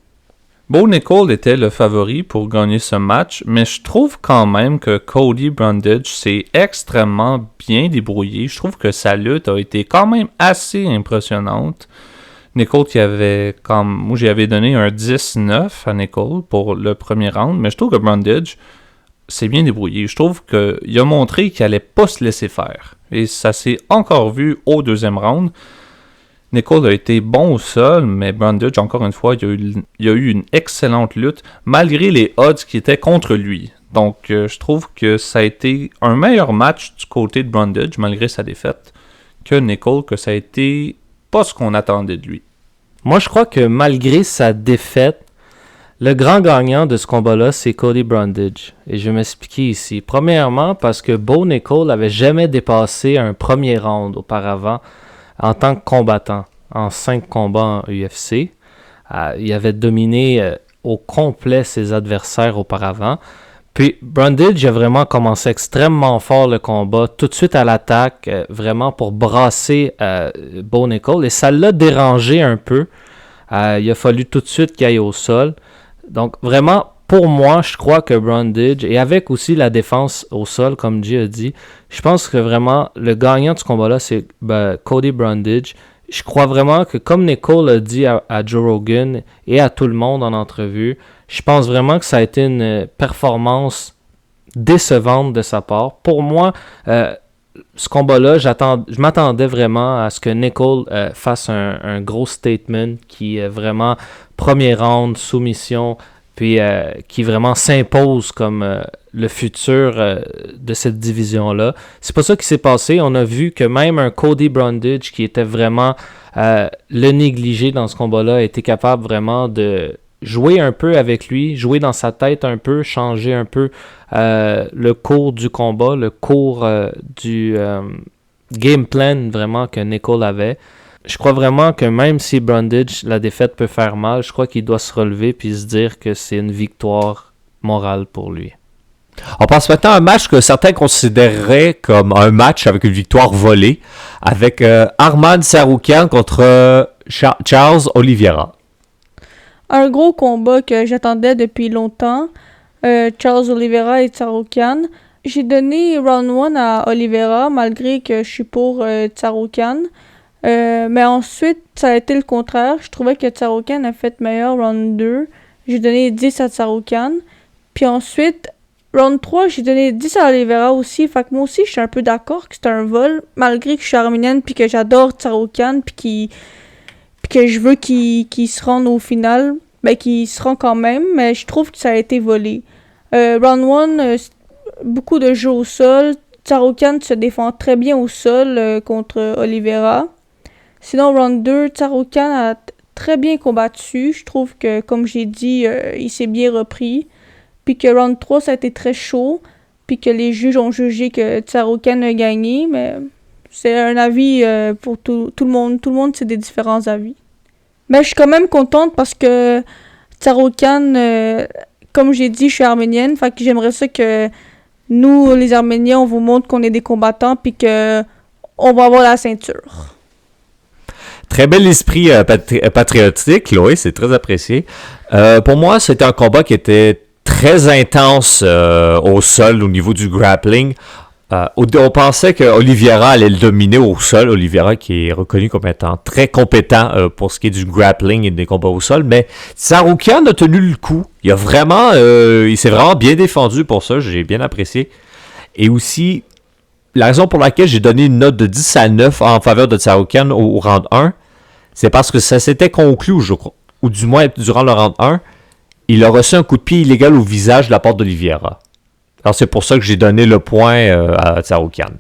Bo Nickal était le favori pour gagner ce match, mais je trouve quand même que Cody Brundage s'est extrêmement bien débrouillé. Je trouve que sa lutte a été quand même assez impressionnante. Nickal moi j'avais donné un 10-9 à Nickal pour le premier round, mais je trouve que Brundage s'est bien débrouillé. Je trouve qu'il a montré qu'il allait pas se laisser faire. Et ça s'est encore vu au deuxième round. Nickal a été bon au sol, mais Brundage, encore une fois, il a eu une excellente lutte, malgré les odds qui étaient contre lui. Donc, je trouve que ça a été un meilleur match du côté de Brundage, malgré sa défaite, que Nickal, que ça a été pas ce qu'on attendait de lui. Moi, je crois que malgré sa défaite, le grand gagnant de ce combat-là, c'est Cody Brundage. Et je vais m'expliquer ici. Premièrement, parce que Bo Nickal n'avait jamais dépassé un premier round auparavant en tant que combattant en 5 combats en UFC. Il avait dominé au complet ses adversaires auparavant. Puis Brundage a vraiment commencé extrêmement fort le combat, tout de suite à l'attaque, vraiment pour brasser Bo Nickal. Et ça l'a dérangé un peu. Il a fallu tout de suite qu'il aille au sol. Donc, vraiment, pour moi, je crois que Brundage, et avec aussi la défense au sol, comme Jay a dit, je pense que vraiment, le gagnant de ce combat-là, c'est Cody Brundage. Je crois vraiment que, comme Nicole a dit à Joe Rogan et à tout le monde en entrevue, je pense vraiment que ça a été une performance décevante de sa part. Pour moi, ce combat-là, je m'attendais vraiment à ce que Nicole fasse un gros statement qui est vraiment premier round, soumission, puis qui vraiment s'impose comme le futur de cette division-là. C'est pas ça qui s'est passé. On a vu que même un Cody Brundage qui était vraiment le négligé dans ce combat-là a été capable vraiment de jouer un peu avec lui, jouer dans sa tête un peu, changer un peu le cours du combat, le cours du game plan vraiment que Nicole avait. Je crois vraiment que même si Brundage, la défaite peut faire mal, je crois qu'il doit se relever puis se dire que c'est une victoire morale pour lui. On passe maintenant à un match que certains considéreraient comme un match avec une victoire volée, avec Arman Tsarukyan contre Charles Oliveira. Un gros combat que j'attendais depuis longtemps. Charles Oliveira et Tsarukyan. J'ai donné round 1 à Oliveira, malgré que je suis pour Tsarukyan. Mais ensuite, ça a été le contraire. Je trouvais que Tsarukyan a fait meilleur round 2. J'ai donné 10 à Tsarukyan. Puis ensuite, round 3, j'ai donné 10 à Oliveira aussi. Fait que moi aussi, je suis un peu d'accord que c'est un vol. Malgré que je suis arménienne puis que j'adore Tsarukyan puis que je veux qu'il se rende au final. Ben, qu'il se rend quand même. Mais je trouve que ça a été volé. Round 1, beaucoup de jeux au sol. Tsarukyan se défend très bien au sol contre Oliveira. Sinon, round 2, Tsarukyan a très bien combattu. Je trouve que, comme j'ai dit, il s'est bien repris. Puis que round 3, ça a été très chaud. Puis que les juges ont jugé que Tsarukyan a gagné. Mais c'est un avis pour tout le monde. Tout le monde, c'est des différents avis. Mais je suis quand même contente parce que Tsarukyan, comme j'ai dit, je suis arménienne. Fait que j'aimerais ça que nous, les Arméniens, on vous montre qu'on est des combattants. Puis que on va avoir la ceinture. Très bel esprit patriotique, Chloé, c'est très apprécié. Pour moi, c'était un combat qui était très intense au sol au niveau du grappling. On pensait que Oliveira allait le dominer au sol. Oliveira qui est reconnu comme étant très compétent pour ce qui est du grappling et des combats au sol. Mais Tsarukyan a tenu le coup. Il s'est vraiment bien défendu pour ça. J'ai bien apprécié. Et aussi, la raison pour laquelle j'ai donné une note de 10 à 9 en faveur de Tsarukyan au round 1, c'est parce que ça s'était conclu, je crois, ou du moins durant le round 1, il a reçu un coup de pied illégal au visage de la part d'Oliveira. Alors c'est pour ça que j'ai donné le point à Tsarukyan.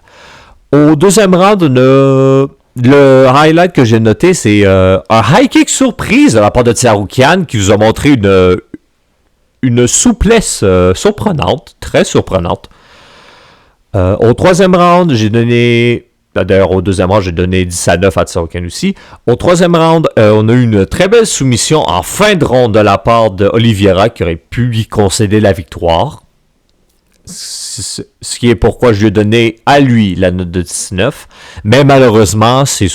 Au deuxième round, le highlight que j'ai noté, c'est un high kick surprise de la part de Tsarukyan qui vous a montré une souplesse surprenante, très surprenante. Au troisième round, j'ai donné... D'ailleurs, au deuxième round, j'ai donné 10 à 9 à Tsarukyan aussi. Au troisième round, on a eu une très belle soumission en fin de ronde de la part de Oliveira qui aurait pu lui concéder la victoire. Ce qui est pourquoi je lui ai donné à lui la note de 19. Mais malheureusement, c'est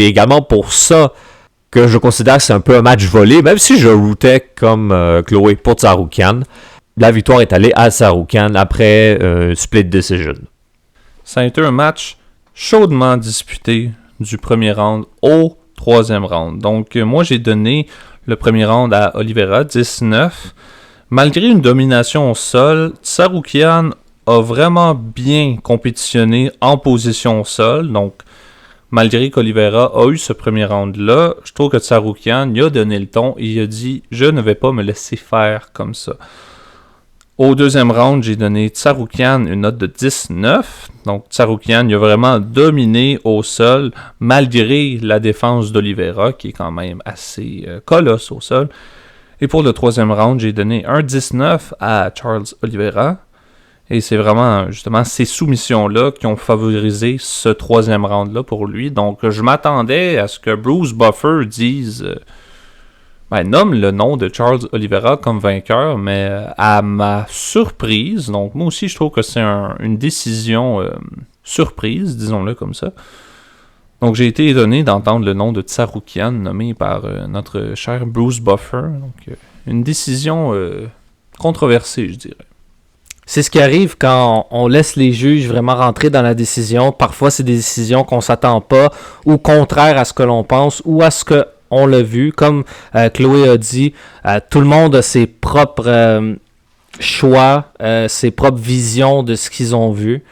également pour ça que je considère que c'est un peu un match volé, même si je routais comme Chloé pour Tsarukyan. La victoire est allée à Tsarukyan après split decision. Ça a été un match chaudement disputé du premier round au troisième round. Donc, moi, j'ai donné le premier round à Oliveira, 19. Malgré une domination au sol, Tsarukyan a vraiment bien compétitionné en position au sol. Donc, malgré qu'Oliveira a eu ce premier round-là, je trouve que Tsarukyan il a donné le ton et il a dit « Je ne vais pas me laisser faire comme ça ». Au deuxième round, j'ai donné Tsarukyan une note de 19. Donc, Tsarukyan, il a vraiment dominé au sol, malgré la défense d'Oliveira, qui est quand même assez colosse au sol. Et pour le troisième round, j'ai donné un 19 à Charles Oliveira. Et c'est vraiment, justement, ces soumissions-là qui ont favorisé ce troisième round-là pour lui. Donc, je m'attendais à ce que Bruce Buffer dise... nomme le nom de Charles Oliveira comme vainqueur, mais à ma surprise, donc moi aussi je trouve que c'est une décision surprise, disons-le comme ça. Donc j'ai été étonné d'entendre le nom de Tsarukyan nommé par notre cher Bruce Buffer. Donc une décision controversé, je dirais. C'est ce qui arrive quand on laisse les juges vraiment rentrer dans la décision. Parfois, c'est des décisions qu'on s'attend pas ou contraires à ce que l'on pense ou à ce qu'on l'a vu. Comme Chloé a dit, tout le monde a ses propres choix, ses propres visions de ce qu'ils ont vu.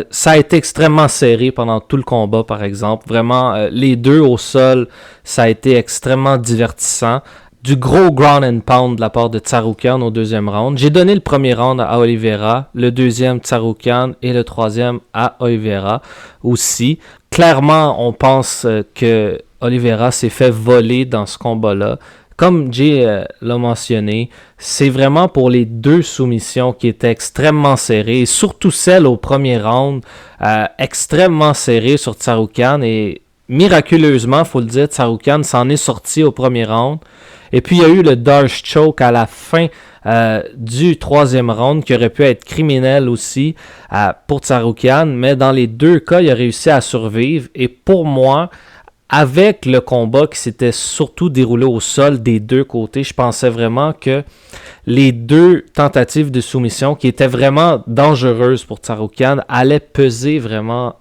Ça a été extrêmement serré pendant tout le combat, par exemple. Vraiment, les deux au sol, ça a été extrêmement divertissant. Du gros ground and pound de la part de Tsarukyan au deuxième round. J'ai donné le premier round à Oliveira, le deuxième Tsarukyan et le troisième à Oliveira aussi. Clairement, on pense que Oliveira s'est fait voler dans ce combat-là. Comme Jay l'a mentionné, c'est vraiment pour les deux soumissions qui étaient extrêmement serrées, et surtout celle au premier round, extrêmement serrée sur Tsarukyan. Et miraculeusement, il faut le dire, Tsarukyan s'en est sorti au premier round. Et puis, il y a eu le Darce Choke à la fin du troisième round qui aurait pu être criminel aussi pour Tsarukyan. Mais dans les deux cas, il a réussi à survivre. Et pour moi, avec le combat qui s'était surtout déroulé au sol des deux côtés, je pensais vraiment que les deux tentatives de soumission qui étaient vraiment dangereuses pour Tsarukyan allaient peser vraiment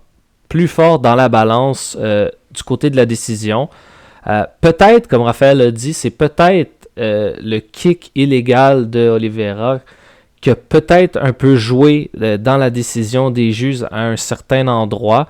plus fort dans la balance du côté de la décision. Peut-être, comme Raphaël a dit, c'est peut-être le kick illégal de Oliveira qui a peut-être un peu joué dans la décision des juges à un certain endroit.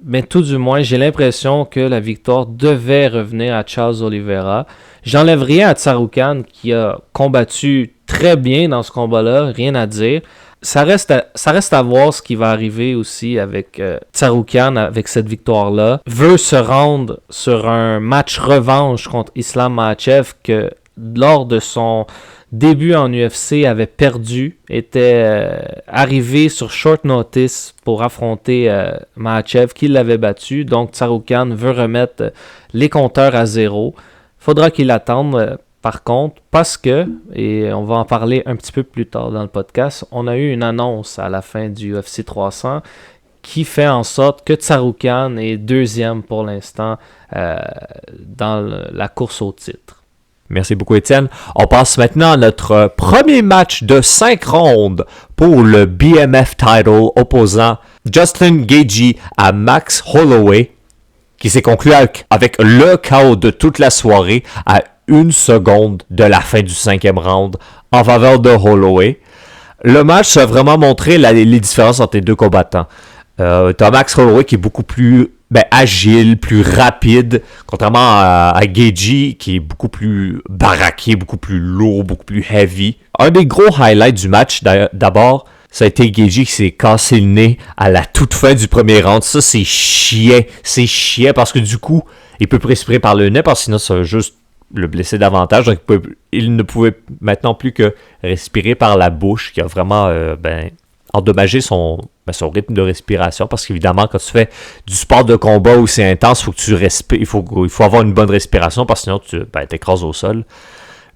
Mais tout du moins, j'ai l'impression que la victoire devait revenir à Charles Oliveira. J'enlève rien à Tsarukyan qui a combattu très bien dans ce combat-là, rien à dire. Ça reste à voir ce qui va arriver aussi avec Tsarukyan avec cette victoire-là. Veut se rendre sur un match revanche contre Islam Makhachev que lors de son début en UFC avait perdu, était arrivé sur short notice pour affronter Makhachev qui l'avait battu. Donc Tsarukyan veut remettre les compteurs à zéro. Faudra qu'il attende. Par contre, parce que, et on va en parler un petit peu plus tard dans le podcast, on a eu une annonce à la fin du UFC 300 qui fait en sorte que Tsarukyan est deuxième pour l'instant dans la course au titre. Merci beaucoup, Étienne. On passe maintenant à notre premier match de 5 rondes pour le BMF title opposant Justin Gaethje à Max Holloway, qui s'est conclu avec le chaos de toute la soirée à 1 seconde de la fin du 5e round en faveur de Holloway. Le match a vraiment montré les différences entre les deux combattants. T'as Max Holloway qui est beaucoup plus agile, plus rapide, contrairement à Gaethje qui est beaucoup plus baraqué, beaucoup plus lourd, beaucoup plus heavy. Un des gros highlights du match, d'abord, ça a été Gaethje qui s'est cassé le nez à la toute fin du premier round. Ça, c'est chiant. C'est chiant parce que du coup, il peut respirer par le nez parce que sinon, ça va juste le blesser davantage. Donc, il ne pouvait maintenant plus que respirer par la bouche, qui a vraiment endommagé son rythme de respiration. Parce qu'évidemment, quand tu fais du sport de combat où c'est intense, faut que tu respires. Il faut avoir une bonne respiration parce que sinon, tu t'écrases au sol.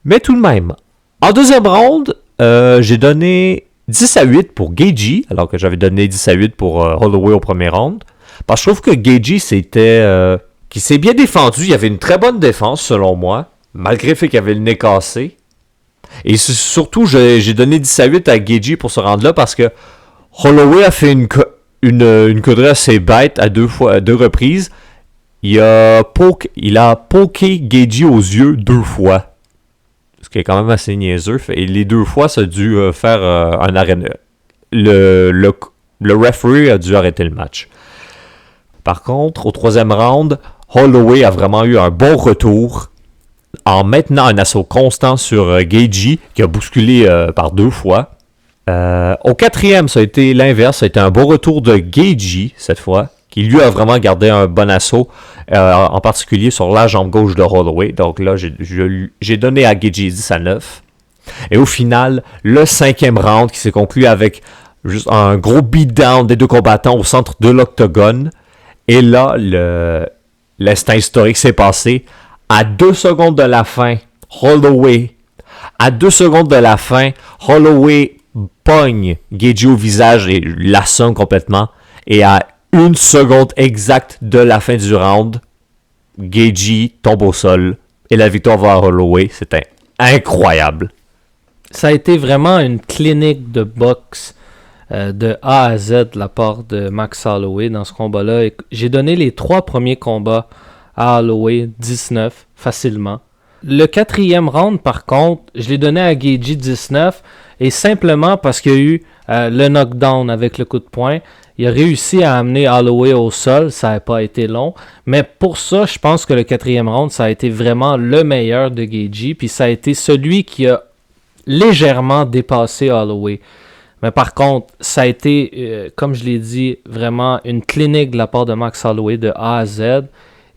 Mais tout de même, en deuxième round, j'ai donné 10-8 pour Gaethje, alors que j'avais donné 10-8 pour Holloway au premier round. Parce que je trouve que Gaethje, qui s'est bien défendu. Il y avait une très bonne défense, selon moi, malgré le fait qu'il avait le nez cassé. Et surtout, j'ai donné 10-8 à Gaethje pour ce round-là parce que Holloway a fait une connerie assez bête à deux reprises. Il a poké Gaethje aux yeux 2 fois. Ce qui est quand même assez niaiseux. Et les 2 fois, ça a dû faire un arrêt. Le referee a dû arrêter le match. Par contre, au 3e round, Holloway a vraiment eu un bon retour en maintenant un assaut constant sur Gaethje qui a bousculé par 2 fois. Au 4e, ça a été l'inverse. Ça a été un bon retour de Gaethje cette fois, qui lui a vraiment gardé un bon assaut, en particulier sur la jambe gauche de Holloway. Donc là, j'ai donné à Gaethje 10-9. Et au final, le 5e round qui s'est conclu avec juste un gros beatdown des deux combattants au centre de l'octogone. Et là, l'instant historique s'est passé. À 2 secondes de la fin, Holloway pogne Gaethje au visage et l'assomme complètement. Et à 1 seconde exacte de la fin du round, Gaethje tombe au sol. Et la victoire va à Holloway. C'était incroyable. ça a été vraiment une clinique de boxe de A à Z de la part de Max Holloway dans ce combat-là. J'ai donné les 3 premiers combats à Holloway 19 facilement. Le 4e round, par contre, je l'ai donné à Gaethje 19 et simplement parce qu'il y a eu le knockdown avec le coup de poing. Il a réussi à amener Holloway au sol, ça n'a pas été long. Mais pour ça, je pense que le 4e round, ça a été vraiment le meilleur de Gaethje. Puis ça a été celui qui a légèrement dépassé Holloway. Mais par contre, ça a été, comme je l'ai dit, vraiment une clinique de la part de Max Holloway de A à Z.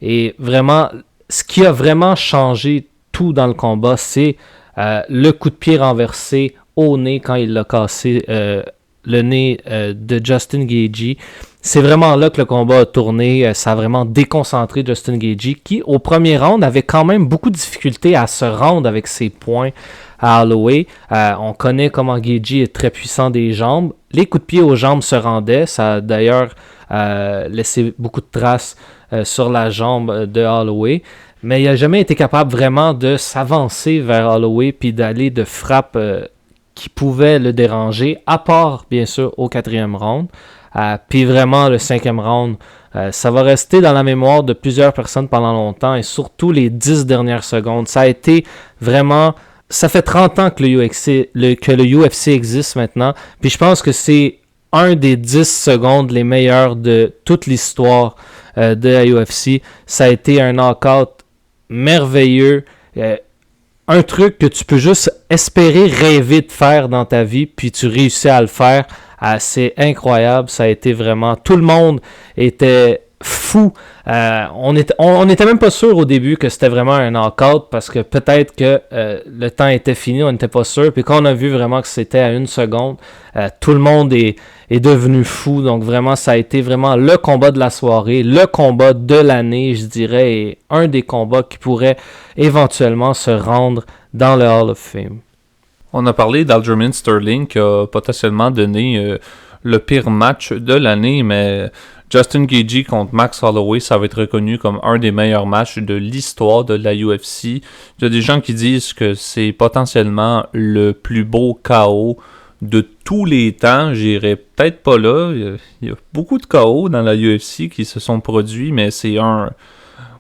Et vraiment, ce qui a vraiment changé tout dans le combat, c'est le coup de pied renversé au nez quand il l'a cassé le nez de Justin Gaethje. C'est vraiment là que le combat a tourné. Ça a vraiment déconcentré Justin Gaethje qui, au premier round, avait quand même beaucoup de difficultés à se rendre avec ses points à Holloway. On connaît comment Gaethje est très puissant des jambes. Les coups de pied aux jambes se rendaient. Ça a d'ailleurs laissé beaucoup de traces sur la jambe de Holloway. Mais il n'a jamais été capable vraiment de s'avancer vers Holloway puis d'aller de frappe qui pouvait le déranger, à part, bien sûr, au 4e round. Puis vraiment, le 5e round, ça va rester dans la mémoire de plusieurs personnes pendant longtemps, et surtout les 10 dernières secondes. Ça a été vraiment... Ça fait 30 ans que le UFC existe maintenant, puis je pense que c'est un des 10 secondes les meilleurs de toute l'histoire de la UFC. Ça a été un knockout merveilleux, un truc que tu peux juste espérer rêver de faire dans ta vie, puis tu réussis à le faire. C'est incroyable, ça a été vraiment... Tout le monde était fou. On était même pas sûr au début que c'était vraiment un knockout, parce que peut-être que le temps était fini, on n'était pas sûr. Puis quand on a vu vraiment que c'était à 1 seconde, tout le monde est devenu fou. Donc vraiment, ça a été vraiment le combat de la soirée, le combat de l'année, je dirais, et un des combats qui pourrait éventuellement se rendre dans le Hall of Fame. On a parlé d'Aljamain Sterling qui a potentiellement donné le pire match de l'année, mais Justin Gaethje contre Max Holloway, ça va être reconnu comme un des meilleurs matchs de l'histoire de la UFC. Il y a des gens qui disent que c'est potentiellement le plus beau KO de tous les temps. J'irai peut-être pas là. Il y a beaucoup de KO dans la UFC qui se sont produits, mais c'est un...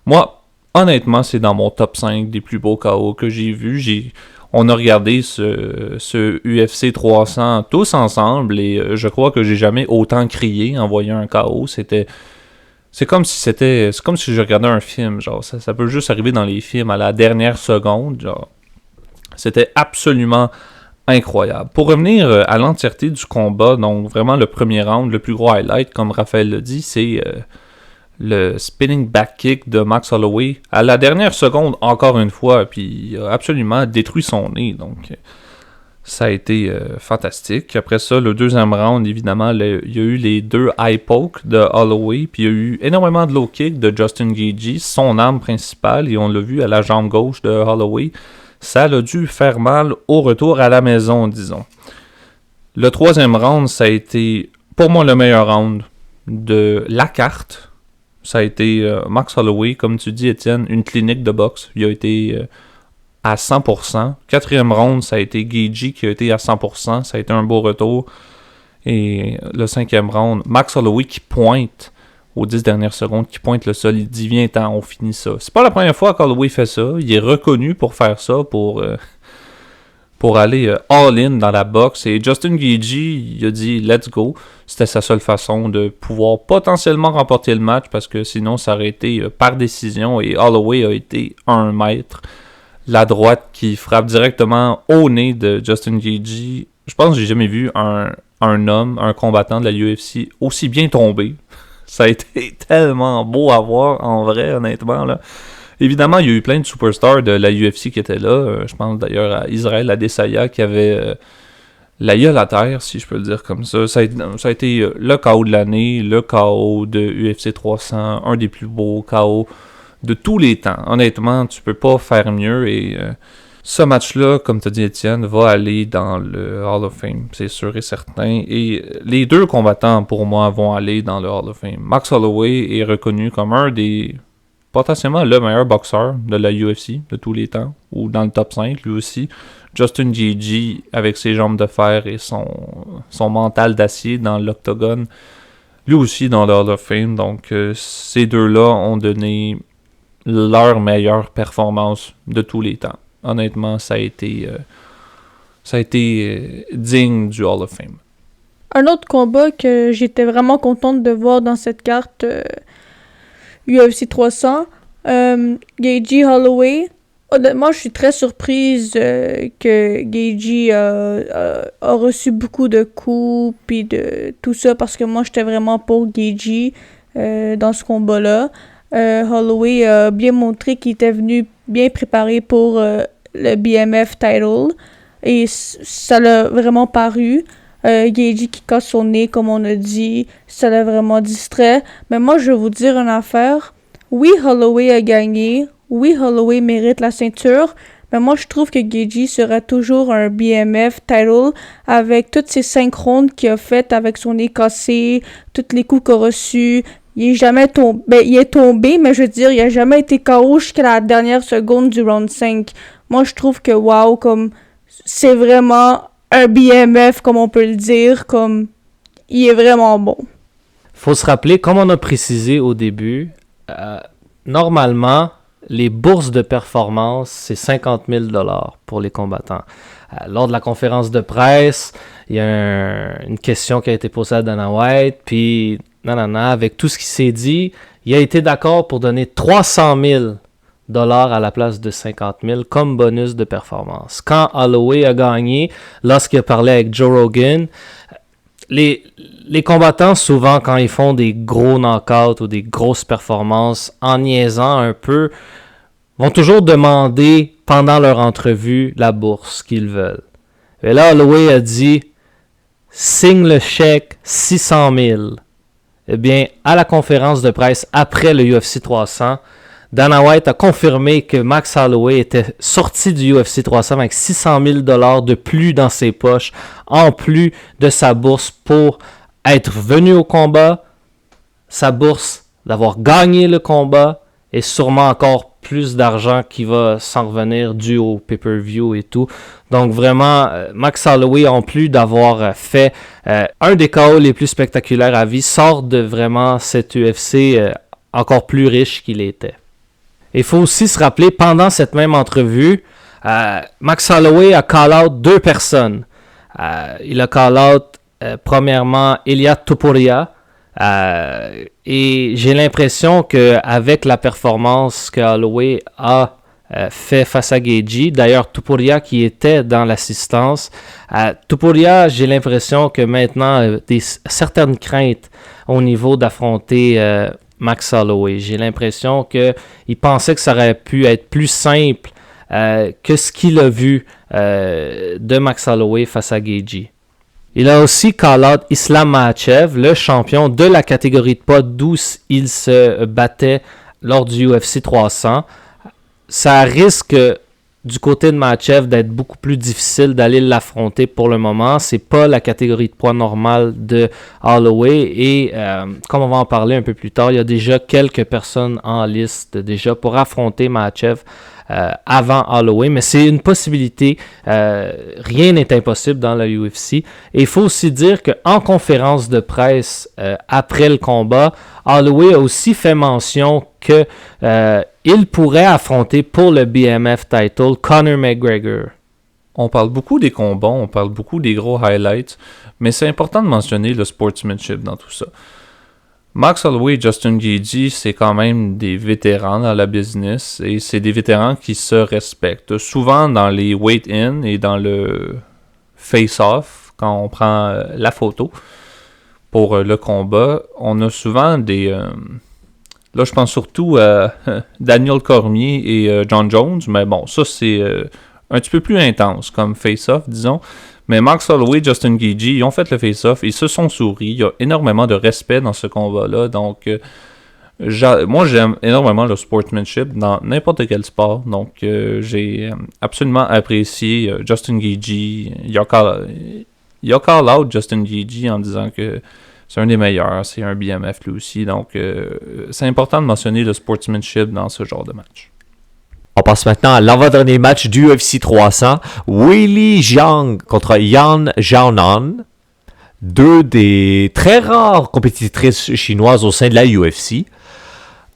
Moi, honnêtement, c'est dans mon top 5 des plus beaux KO que j'ai vus. On a regardé ce UFC 300 tous ensemble et je crois que j'ai jamais autant crié en voyant un KO. C'est comme si je regardais un film. Genre, ça peut juste arriver dans les films à la dernière seconde. Genre, c'était absolument incroyable. Pour revenir à l'entièreté du combat, donc vraiment le premier round, le plus gros highlight, comme Raphaël l'a dit, c'est le spinning back kick de Max Holloway à la dernière seconde, encore une fois, puis il a absolument détruit son nez. Donc, ça a été fantastique. Après ça, le deuxième round, évidemment, il y a eu les 2 eye pokes de Holloway, puis il y a eu énormément de low kick de Justin Gaethje, son arme principale, et on l'a vu à la jambe gauche de Holloway. Ça a dû faire mal au retour à la maison, disons. Le troisième round, ça a été, pour moi, le meilleur round de la carte. Ça a été Max Holloway, comme tu dis, Étienne, une clinique de boxe. Il a été à 100%. Quatrième round, ça a été Gaethje qui a été à 100%. Ça a été un beau retour. Et le 5e round, Max Holloway qui pointe aux 10 dernières secondes, qui pointe le sol. Il dit, viens-t'en, on finit ça. C'est pas la première fois qu'Holloway fait ça. Il est reconnu pour faire ça, pour aller all-in dans la boxe. Et Justin Gaethje, il a dit « let's go ». C'était sa seule façon de pouvoir potentiellement remporter le match, parce que sinon, ça aurait été par décision. Et Holloway a été un maître. La droite qui frappe directement au nez de Justin Gaethje. Je pense que j'ai jamais vu un homme, un combattant de la UFC aussi bien tombé. Ça a été tellement beau à voir, en vrai, honnêtement, là. Évidemment, il y a eu plein de superstars de la UFC qui étaient là. Je pense d'ailleurs à Israël Adesanya qui avait la gueule à terre, si je peux le dire comme ça. Ça a été le KO de l'année, le KO de UFC 300, un des plus beaux KO de tous les temps. Honnêtement, tu peux pas faire mieux. Et ce match-là, comme tu as dit Étienne, va aller dans le Hall of Fame, c'est sûr et certain. Et les 2 combattants, pour moi, vont aller dans le Hall of Fame. Max Holloway est reconnu comme un des... potentiellement le meilleur boxeur de la UFC de tous les temps, ou dans le top 5 lui aussi. Justin Gaethje, avec ses jambes de fer et son mental d'acier dans l'octogone, lui aussi dans le Hall of Fame. Donc ces deux-là ont donné leur meilleure performance de tous les temps. Honnêtement, ça a été digne du Hall of Fame. Un autre combat que j'étais vraiment contente de voir dans cette carte UFC 300, Gaethje Holloway. Honnêtement, je suis très surprise que Gaethje a reçu beaucoup de coups puis de tout ça parce que moi, j'étais vraiment pour Gaethje dans ce combat-là. Holloway a bien montré qu'il était venu bien préparé pour le BMF title et ça l'a vraiment paru. Gaethje qui casse son nez, comme on a dit, ça l'a vraiment distrait. Mais moi, je vais vous dire une affaire. Oui, Holloway a gagné. Oui, Holloway mérite la ceinture. Mais moi, je trouve que Gaethje sera toujours un BMF title avec toutes ces 5 rondes qu'il a faites avec son nez cassé, tous les coups qu'il a reçus. Il est jamais tombé. Ben, il est tombé, mais je veux dire, il a jamais été KO jusqu'à la dernière seconde du round 5. Moi, je trouve que, wow, comme, c'est vraiment un BMF, comme on peut le dire, comme, il est vraiment bon. Faut se rappeler, comme on a précisé au début, normalement, les bourses de performance, c'est 50 000 $ pour les combattants. Lors de la conférence de presse, il y a une question qui a été posée à Dana White, puis avec tout ce qui s'est dit, il a été d'accord pour donner 300 000 $ à la place de 50 000 comme bonus de performance. Quand Holloway a gagné, lorsqu'il a parlé avec Joe Rogan, les combattants, souvent, quand ils font des gros knockouts ou des grosses performances, en niaisant un peu, vont toujours demander, pendant leur entrevue, la bourse qu'ils veulent. Et là, Holloway a dit « Signe le chèque 600 000 ». Eh bien, à la conférence de presse après le UFC 300, Dana White a confirmé que Max Holloway était sorti du UFC 300 avec 600 000 $ de plus dans ses poches, en plus de sa bourse pour être venu au combat, sa bourse d'avoir gagné le combat et sûrement encore plus d'argent qui va s'en revenir dû au pay-per-view et tout. Donc vraiment, Max Holloway, en plus d'avoir fait un des KO les plus spectaculaires à vie, sort de vraiment cet UFC encore plus riche qu'il était. Il faut aussi se rappeler, pendant cette même entrevue, Max Holloway a call-out 2 personnes. Il a call-out, premièrement, Ilia Topuria. Et j'ai l'impression qu'avec la performance que Holloway a fait face à Gaethje, d'ailleurs Topuria qui était dans l'assistance, Topuria, j'ai l'impression que maintenant certaines craintes au niveau d'affronter Max Holloway. J'ai l'impression qu'il pensait que ça aurait pu être plus simple que ce qu'il a vu de Max Holloway face à Gaethje. Il a aussi call-out Islam Makhachev, le champion de la catégorie de poids d'où il se battait lors du UFC 300. Ça risque du côté de Makhachev d'être beaucoup plus difficile d'aller l'affronter pour le moment. C'est pas la catégorie de poids normale de Holloway et comme on va en parler un peu plus tard, il y a déjà quelques personnes en liste déjà pour affronter Makhachev avant Holloway, mais c'est une possibilité. Rien n'est impossible dans la UFC. Et il faut aussi dire qu'en conférence de presse après le combat, Holloway a aussi fait mention que il pourrait affronter pour le BMF title Conor McGregor. On parle beaucoup des combats, on parle beaucoup des gros highlights, mais c'est important de mentionner le sportsmanship dans tout ça. Max Holloway et Justin Gaethje, c'est quand même des vétérans dans la business et c'est des vétérans qui se respectent. Souvent dans les weigh-in et dans le face-off, quand on prend la photo pour le combat, on a souvent des... là, je pense surtout à Daniel Cormier et John Jones, mais bon, ça c'est un petit peu plus intense comme face-off, disons. Mais Max Holloway et Justin Gaethje, ils ont fait le face-off, ils se sont souri. Il y a énormément de respect dans ce combat-là. Donc, moi, j'aime énormément le sportsmanship dans n'importe quel sport. Donc, j'ai absolument apprécié Justin Gaethje. Il a call out Justin Gaethje en disant que c'est un des meilleurs, c'est un BMF lui aussi, donc c'est important de mentionner le sportsmanship dans ce genre de match. On passe maintenant à l'avant-dernier match du UFC 300. Weili Zhang contre Yan Xiaonan. Deux des très rares compétitrices chinoises au sein de la UFC.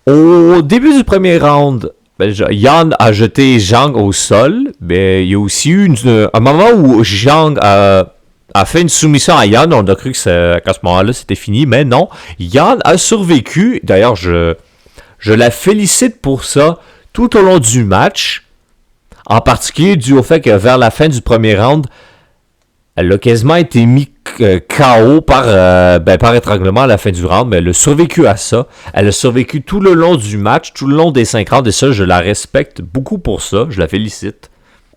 Au début du premier round, Yan a jeté Zhang au sol. Mais il y a aussi eu un moment où Zhang a fait une soumission à Yan. On a cru qu'à ce moment-là, c'était fini. Mais non, Yan a survécu. D'ailleurs, je la félicite pour ça. Tout au long du match, en particulier dû au fait que vers la fin du premier round, elle a quasiment été mise KO par étranglement à la fin du round, mais elle a survécu à ça. Elle a survécu tout le long du match, tout le long des 5 rounds, et ça, je la respecte beaucoup pour ça, je la félicite.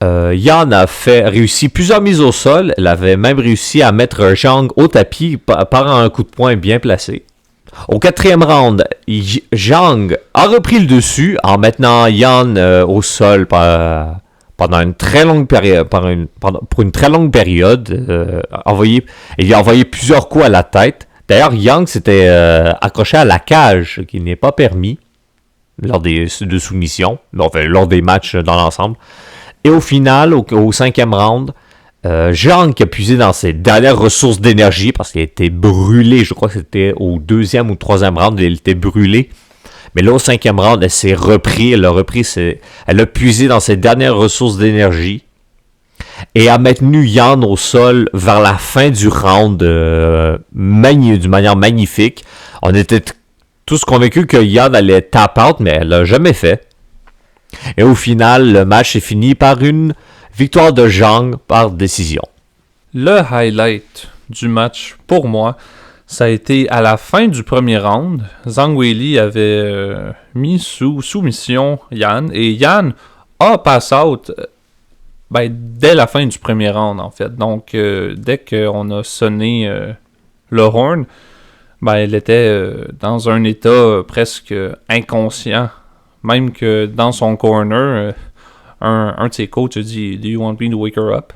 Yan a réussi plusieurs mises au sol, elle avait même réussi à mettre Zhang au tapis par un coup de poing bien placé. Au 4e round, Zhang a repris le dessus en mettant Yan au sol pendant une très longue période. Pour une très longue période. Il lui a envoyé plusieurs coups à la tête. D'ailleurs, Yang s'était accroché à la cage, ce qui n'est pas permis lors de soumissions, lors des matchs dans l'ensemble. Et au final, au 5e round, Zhang qui a puisé dans ses dernières ressources d'énergie parce qu'elle était brûlée, je crois que c'était au 2e ou 3e round, elle était brûlée. Mais là, au 5e round, elle s'est repris, elle a puisé dans ses dernières ressources d'énergie et a maintenu Yan au sol vers la fin du round d'une manière magnifique. On était tous convaincus que Yan allait tap out, mais elle l'a jamais fait. Et au final, le match est fini par une victoire de Zhang par décision. Le highlight du match, pour moi, ça a été à la fin du premier round. Zhang Weili avait mis sous soumission Yan. Et Yan a pass out dès la fin du premier round, en fait. Donc, dès qu'on a sonné le horn, elle était dans un état presque inconscient. Même que dans son corner... Un de ses coachs a dit « Do you want me to wake her up? »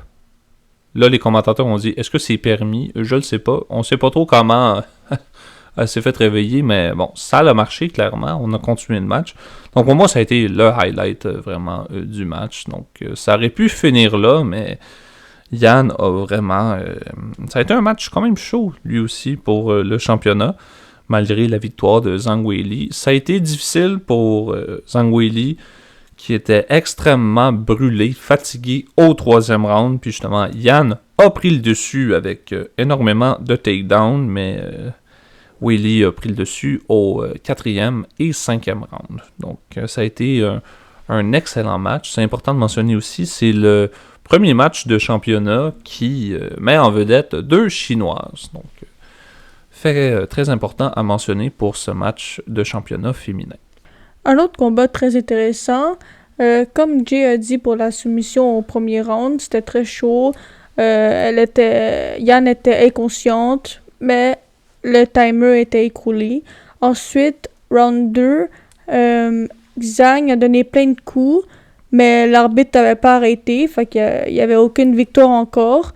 Là, les commentateurs ont dit « Est-ce que c'est permis? » Je le sais pas. On sait pas trop comment elle s'est fait réveiller, mais bon, ça a marché, clairement. On a continué le match. Donc, pour moi, ça a été le highlight vraiment du match. Donc, ça aurait pu finir là, mais Yan a vraiment... ça a été un match quand même chaud, lui aussi, pour le championnat, malgré la victoire de Zhang Weili. Ça a été difficile pour Zhang Weili, qui était extrêmement brûlé, fatigué au 3e round. Puis justement, Yan a pris le dessus avec énormément de takedown, mais Weili a pris le dessus au 4e et 5e round. Donc, ça a été un excellent match. C'est important de mentionner aussi, c'est le premier match de championnat qui met en vedette 2 Chinoises. Donc, fait très important à mentionner pour ce match de championnat féminin. Un autre combat très intéressant, comme Jay a dit pour la soumission au premier round, c'était très chaud. Yan était inconsciente, mais le timer était écoulé. Ensuite, round 2, Zhang a donné plein de coups, mais l'arbitre n'avait pas arrêté, fait qu'il n'y avait aucune victoire encore.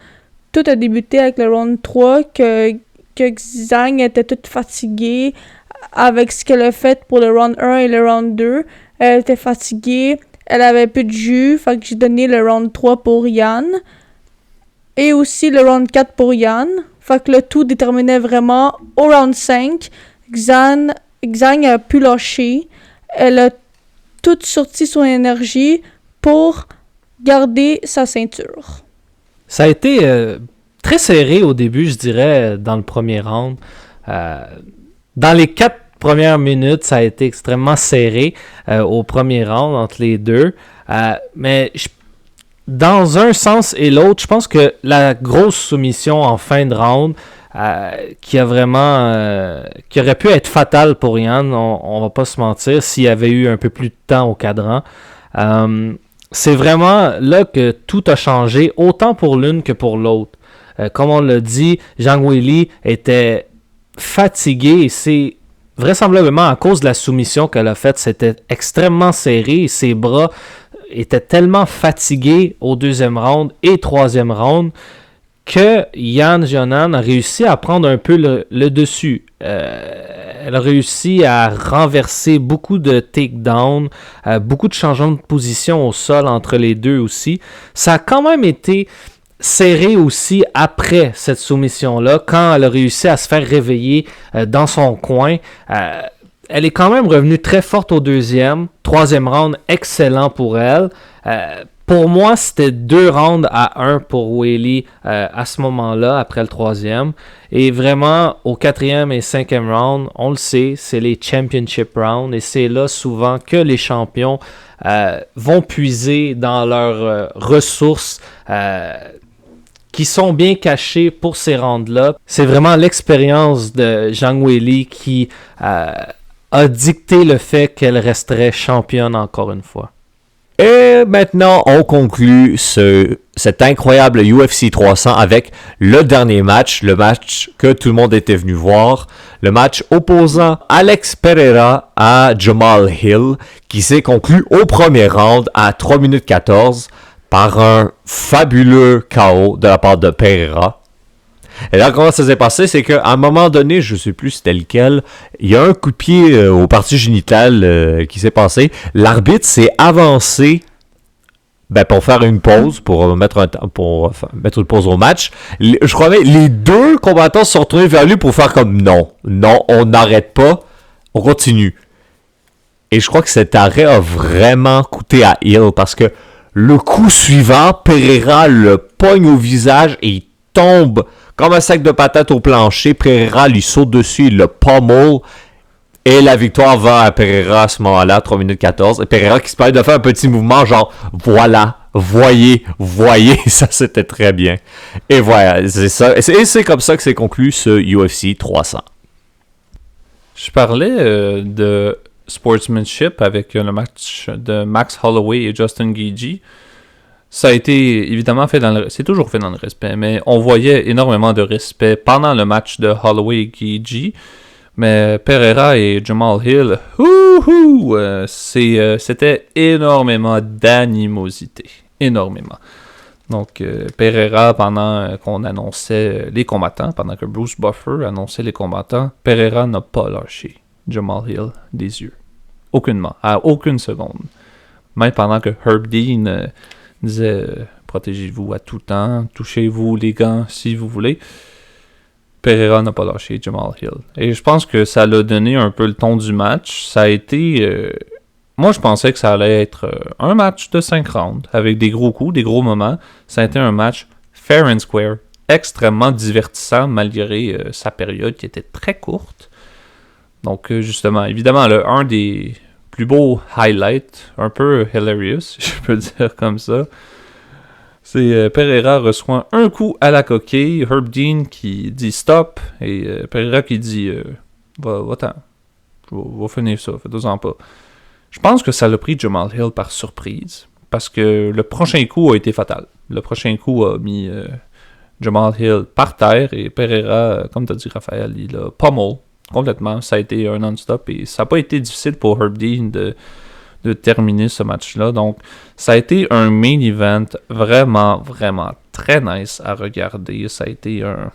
Tout a débuté avec le round 3, que Zhang était toute fatiguée, avec ce qu'elle a fait pour le round 1 et le round 2. Elle était fatiguée, elle avait plus de jus, fait que j'ai donné le round 3 pour Yan. Et aussi le round 4 pour Yan. Fait que le tout déterminait vraiment au round 5. Zhang a pu lâcher. Elle a toute sorti son énergie pour garder sa ceinture. Ça a été très serré au début, je dirais, dans le premier round. Dans les 4 premières minutes, ça a été extrêmement serré au premier round entre les deux. Mais dans un sens et l'autre, je pense que la grosse soumission en fin de round qui aurait pu être fatale pour Yan, on va pas se mentir, s'il y avait eu un peu plus de temps au cadran. C'est vraiment là que tout a changé, autant pour l'une que pour l'autre. Comme on l'a dit, Zhang Weili était fatiguée et c'est vraisemblablement à cause de la soumission qu'elle a faite. C'était extrêmement serré et ses bras étaient tellement fatigués au 2e round et 3e round que Yan Xiaonan a réussi à prendre un peu le dessus. Elle a réussi à renverser beaucoup de takedowns, beaucoup de changements de position au sol entre les deux aussi. Ça a quand même été serré aussi après cette soumission-là, quand elle a réussi à se faire réveiller dans son coin. Elle est quand même revenue très forte au deuxième. Troisième round, excellent pour elle. Pour moi, c'était 2 rounds à 1 pour Weili à ce moment-là, après le troisième. Et vraiment, au 4e et 5e round, on le sait, c'est les championship rounds. Et c'est là souvent que les champions vont puiser dans leurs ressources qui sont bien cachées pour ces rounds-là. C'est vraiment l'expérience de Zhang Weili qui a dicté le fait qu'elle resterait championne encore une fois. Et maintenant, on conclut cet incroyable UFC 300 avec le dernier match, le match que tout le monde était venu voir, le match opposant Alex Pereira à Jamal Hill, qui s'est conclu au premier round à 3 minutes 14 par un fabuleux KO de la part de Pereira. Et là, comment ça s'est passé, c'est qu'à un moment donné, je sais plus c'était lequel, il y a un coup de pied aux parties génitales qui s'est passé. L'arbitre s'est avancé pour faire une pause, pour mettre une pause au match. Je crois que les deux combattants se sont retournés vers lui pour faire comme non, on n'arrête pas, on continue. Et je crois que cet arrêt a vraiment coûté à Hill parce que le coup suivant, Pereira le pogne au visage et il tombe comme un sac de patates au plancher. Pereira lui saute dessus, il le pommel. Et la victoire va à Pereira à ce moment-là, 3 minutes 14. Et Pereira qui se permet de faire un petit mouvement genre, voilà, voyez, ça c'était très bien. Et voilà, c'est ça. Et c'est comme ça que s'est conclu ce UFC 300. Je parlais de sportsmanship avec le match de Max Holloway et Justin Gaethje. Ça a été évidemment fait c'est toujours fait dans le respect, mais on voyait énormément de respect pendant le match de Holloway et Gaethje. Mais Pereira et Jamal Hill, c'était énormément d'animosité. Énormément. Donc, Pereira, pendant qu'on annonçait les combattants, pendant que Bruce Buffer annonçait les combattants, Pereira n'a pas lâché Jamal Hill des yeux. Aucunement. À aucune seconde. Même pendant que Herb Dean disait protégez-vous à tout temps, touchez-vous les gants si vous voulez. Pereira n'a pas lâché Jamal Hill. Et je pense que ça l'a donné un peu le ton du match. Ça a été... moi, je pensais que ça allait être un match de 5 rounds, avec des gros coups, des gros moments. Ça a été un match fair and square, extrêmement divertissant, malgré sa période qui était très courte. Donc, justement, évidemment, un des plus beaux highlights, un peu hilarious, si je peux dire comme ça, c'est Pereira reçoit un coup à la coquille, Herb Dean qui dit stop, et Pereira qui dit va-t'en, va finir ça, fais-toi-en pas. Je pense que ça l'a pris Jamal Hill par surprise, parce que le prochain coup a été fatal. Le prochain coup a mis Jamal Hill par terre, et Pereira, comme tu as dit Raphaël, il a pommel complètement. Ça a été un non-stop, et ça n'a pas été difficile pour Herb Dean de terminer ce match-là. Donc, ça a été un main event vraiment, vraiment très nice à regarder. Ça a été un...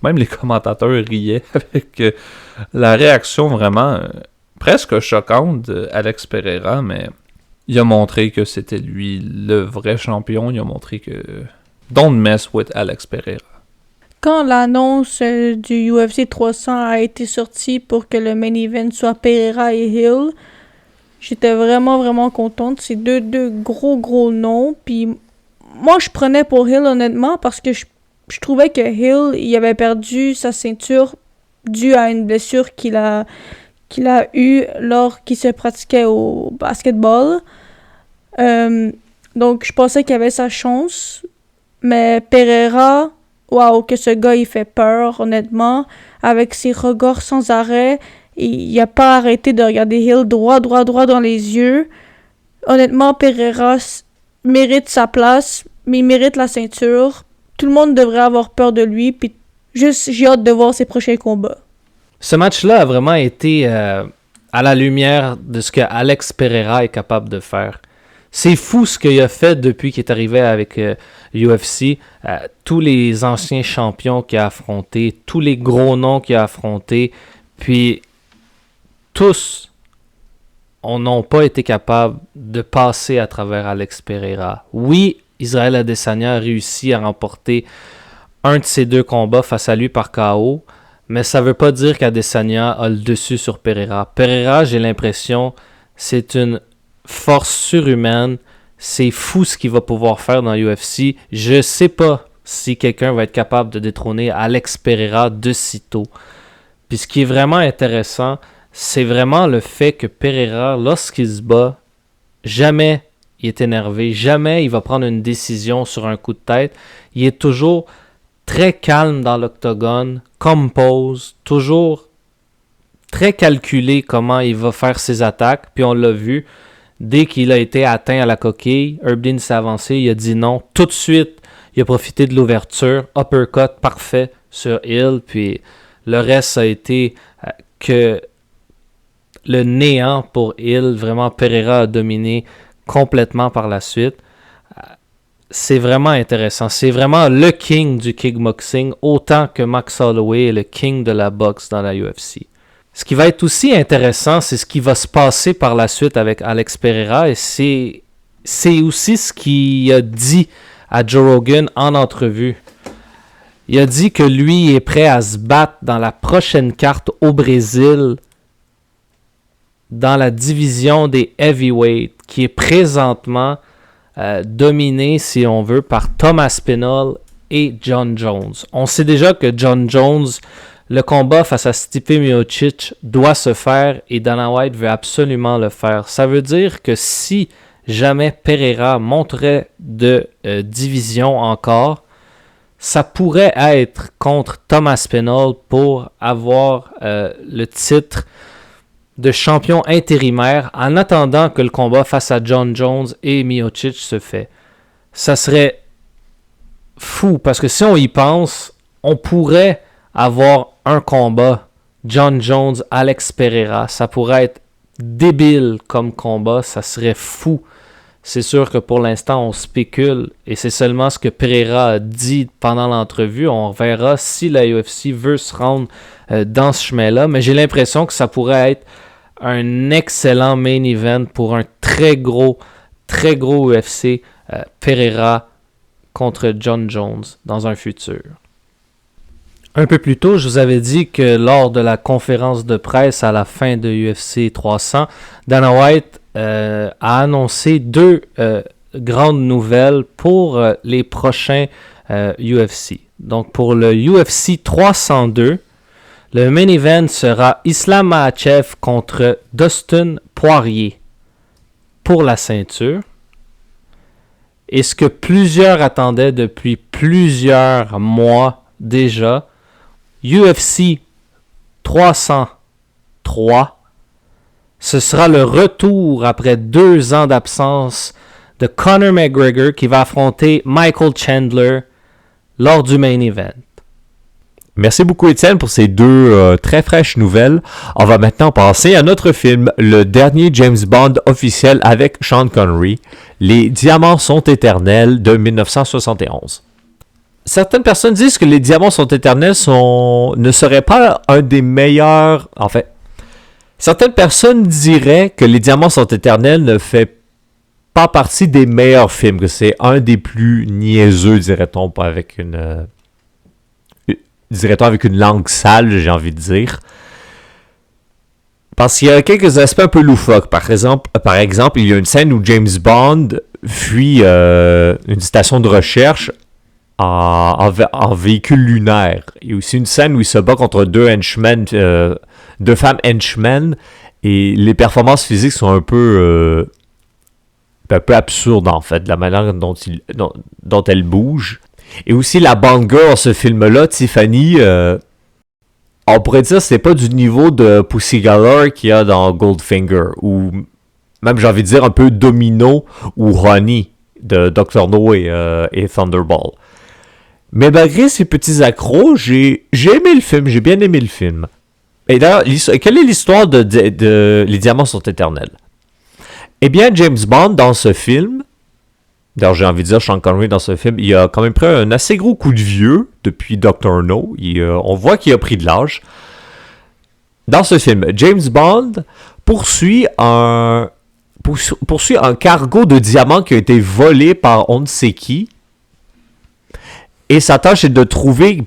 Même les commentateurs riaient avec la réaction vraiment presque choquante d'Alex Pereira, mais il a montré que c'était lui le vrai champion. Il a montré que don't mess with Alex Pereira. Quand l'annonce du UFC 300 a été sortie pour que le main event soit Pereira et Hill, j'étais vraiment, vraiment contente. C'est deux gros noms. Puis moi, je prenais pour Hill, honnêtement, parce que je trouvais que Hill, il avait perdu sa ceinture due à une blessure qu'il a eue lors qu'il se pratiquait au basketball. Donc, je pensais qu'il avait sa chance. Mais Pereira, waouh, que ce gars, il fait peur, honnêtement. Avec ses regards sans arrêt. Il n'a pas arrêté de regarder Hill droit dans les yeux. Honnêtement, Pereira mérite sa place, mais il mérite la ceinture. Tout le monde devrait avoir peur de lui, puis juste, j'ai hâte de voir ses prochains combats. Ce match-là a vraiment été à la lumière de ce que Alex Pereira est capable de faire. C'est fou ce qu'il a fait depuis qu'il est arrivé avec UFC. Tous les anciens champions qu'il a affrontés, tous les gros noms qu'il a affrontés, puis tous n'ont pas été capables de passer à travers Alex Pereira. Oui, Israel Adesanya a réussi à remporter un de ses 2 combats face à lui par KO, mais ça ne veut pas dire qu'Adesanya a le dessus sur Pereira. Pereira, j'ai l'impression, c'est une force surhumaine. C'est fou ce qu'il va pouvoir faire dans l'UFC. Je sais pas si quelqu'un va être capable de détrôner Alex Pereira de sitôt. Puis ce qui est vraiment intéressant, c'est vraiment le fait que Pereira, lorsqu'il se bat, jamais il est énervé, jamais il va prendre une décision sur un coup de tête. Il est toujours très calme dans l'octogone, compose, toujours très calculé comment il va faire ses attaques. Puis on l'a vu, dès qu'il a été atteint à la coquille, Herb Dean s'est avancé, il a dit non. Tout de suite, il a profité de l'ouverture, uppercut parfait sur Hill. Puis le reste, ça a été que le néant pour Hill. Vraiment, Pereira a dominé complètement par la suite. C'est vraiment intéressant. C'est vraiment le king du kickboxing, autant que Max Holloway est le king de la boxe dans la UFC. Ce qui va être aussi intéressant, c'est ce qui va se passer par la suite avec Alex Pereira. Et c'est aussi ce qu'il a dit à Joe Rogan en entrevue. Il a dit que lui est prêt à se battre dans la prochaine carte au Brésil, dans la division des heavyweights, qui est présentement dominée, si on veut, par Thomas Pinal et John Jones. On sait déjà que John Jones, le combat face à Stipe Miocic doit se faire et Dana White veut absolument le faire. Ça veut dire que si jamais Pereira monterait de division encore, ça pourrait être contre Thomas Pinal pour avoir le titre de champion intérimaire en attendant que le combat face à John Jones et Miocic se fait. Ça serait fou parce que si on y pense, on pourrait avoir un combat John Jones, Alex Pereira. Ça pourrait être débile comme combat, ça serait fou. C'est sûr que pour l'instant, on spécule et c'est seulement ce que Pereira a dit pendant l'entrevue. On verra si la UFC veut se rendre dans ce chemin-là, mais j'ai l'impression que ça pourrait être un excellent main event pour un très gros UFC Pereira contre John Jones dans un futur. Un peu plus tôt, je vous avais dit que lors de la conférence de presse à la fin de UFC 300, Dana White a annoncé 2 grandes nouvelles pour les prochains UFC. Donc pour le UFC 302, le main event sera Islam Makhachev contre Dustin Poirier pour la ceinture. Et ce que plusieurs attendaient depuis plusieurs mois déjà, UFC 303, ce sera le retour après 2 ans d'absence de Conor McGregor qui va affronter Michael Chandler lors du main event. Merci beaucoup Étienne pour ces 2 très fraîches nouvelles. On va maintenant passer à notre film, le dernier James Bond officiel avec Sean Connery, Les Diamants sont éternels de 1971. Certaines personnes disent que Les Diamants sont éternels ne serait pas un des meilleurs... En fait, certaines personnes diraient que Les Diamants sont éternels ne fait pas partie des meilleurs films, que c'est un des plus niaiseux, dirait-on, pas avec une... dirait-on avec une langue sale, j'ai envie de dire. Parce qu'il y a quelques aspects un peu loufoques. Par exemple, il y a une scène où James Bond fuit une station de recherche en véhicule lunaire. Il y a aussi une scène où il se bat contre 2 henchmen, 2 femmes henchmen, et les performances physiques sont un peu absurdes, en fait, de la manière dont elles bougent. Et aussi la Bond Girl, ce film-là, Tiffany, on pourrait dire que c'est pas du niveau de Pussy Galore qu'il y a dans Goldfinger, ou même j'ai envie de dire un peu Domino ou Ronnie de Dr. No et Thunderball. Mais malgré ces petits accros, j'ai aimé le film, j'ai bien aimé le film. Et d'ailleurs, quelle est l'histoire de Les Diamants sont éternels? Eh bien, James Bond, dans ce film, d'ailleurs, j'ai envie de dire, Sean Connery, dans ce film, il a quand même pris un assez gros coup de vieux depuis Dr. No. On voit qu'il a pris de l'âge. Dans ce film, James Bond poursuit un cargo de diamants qui a été volé par on ne sait qui. Et sa tâche est de trouver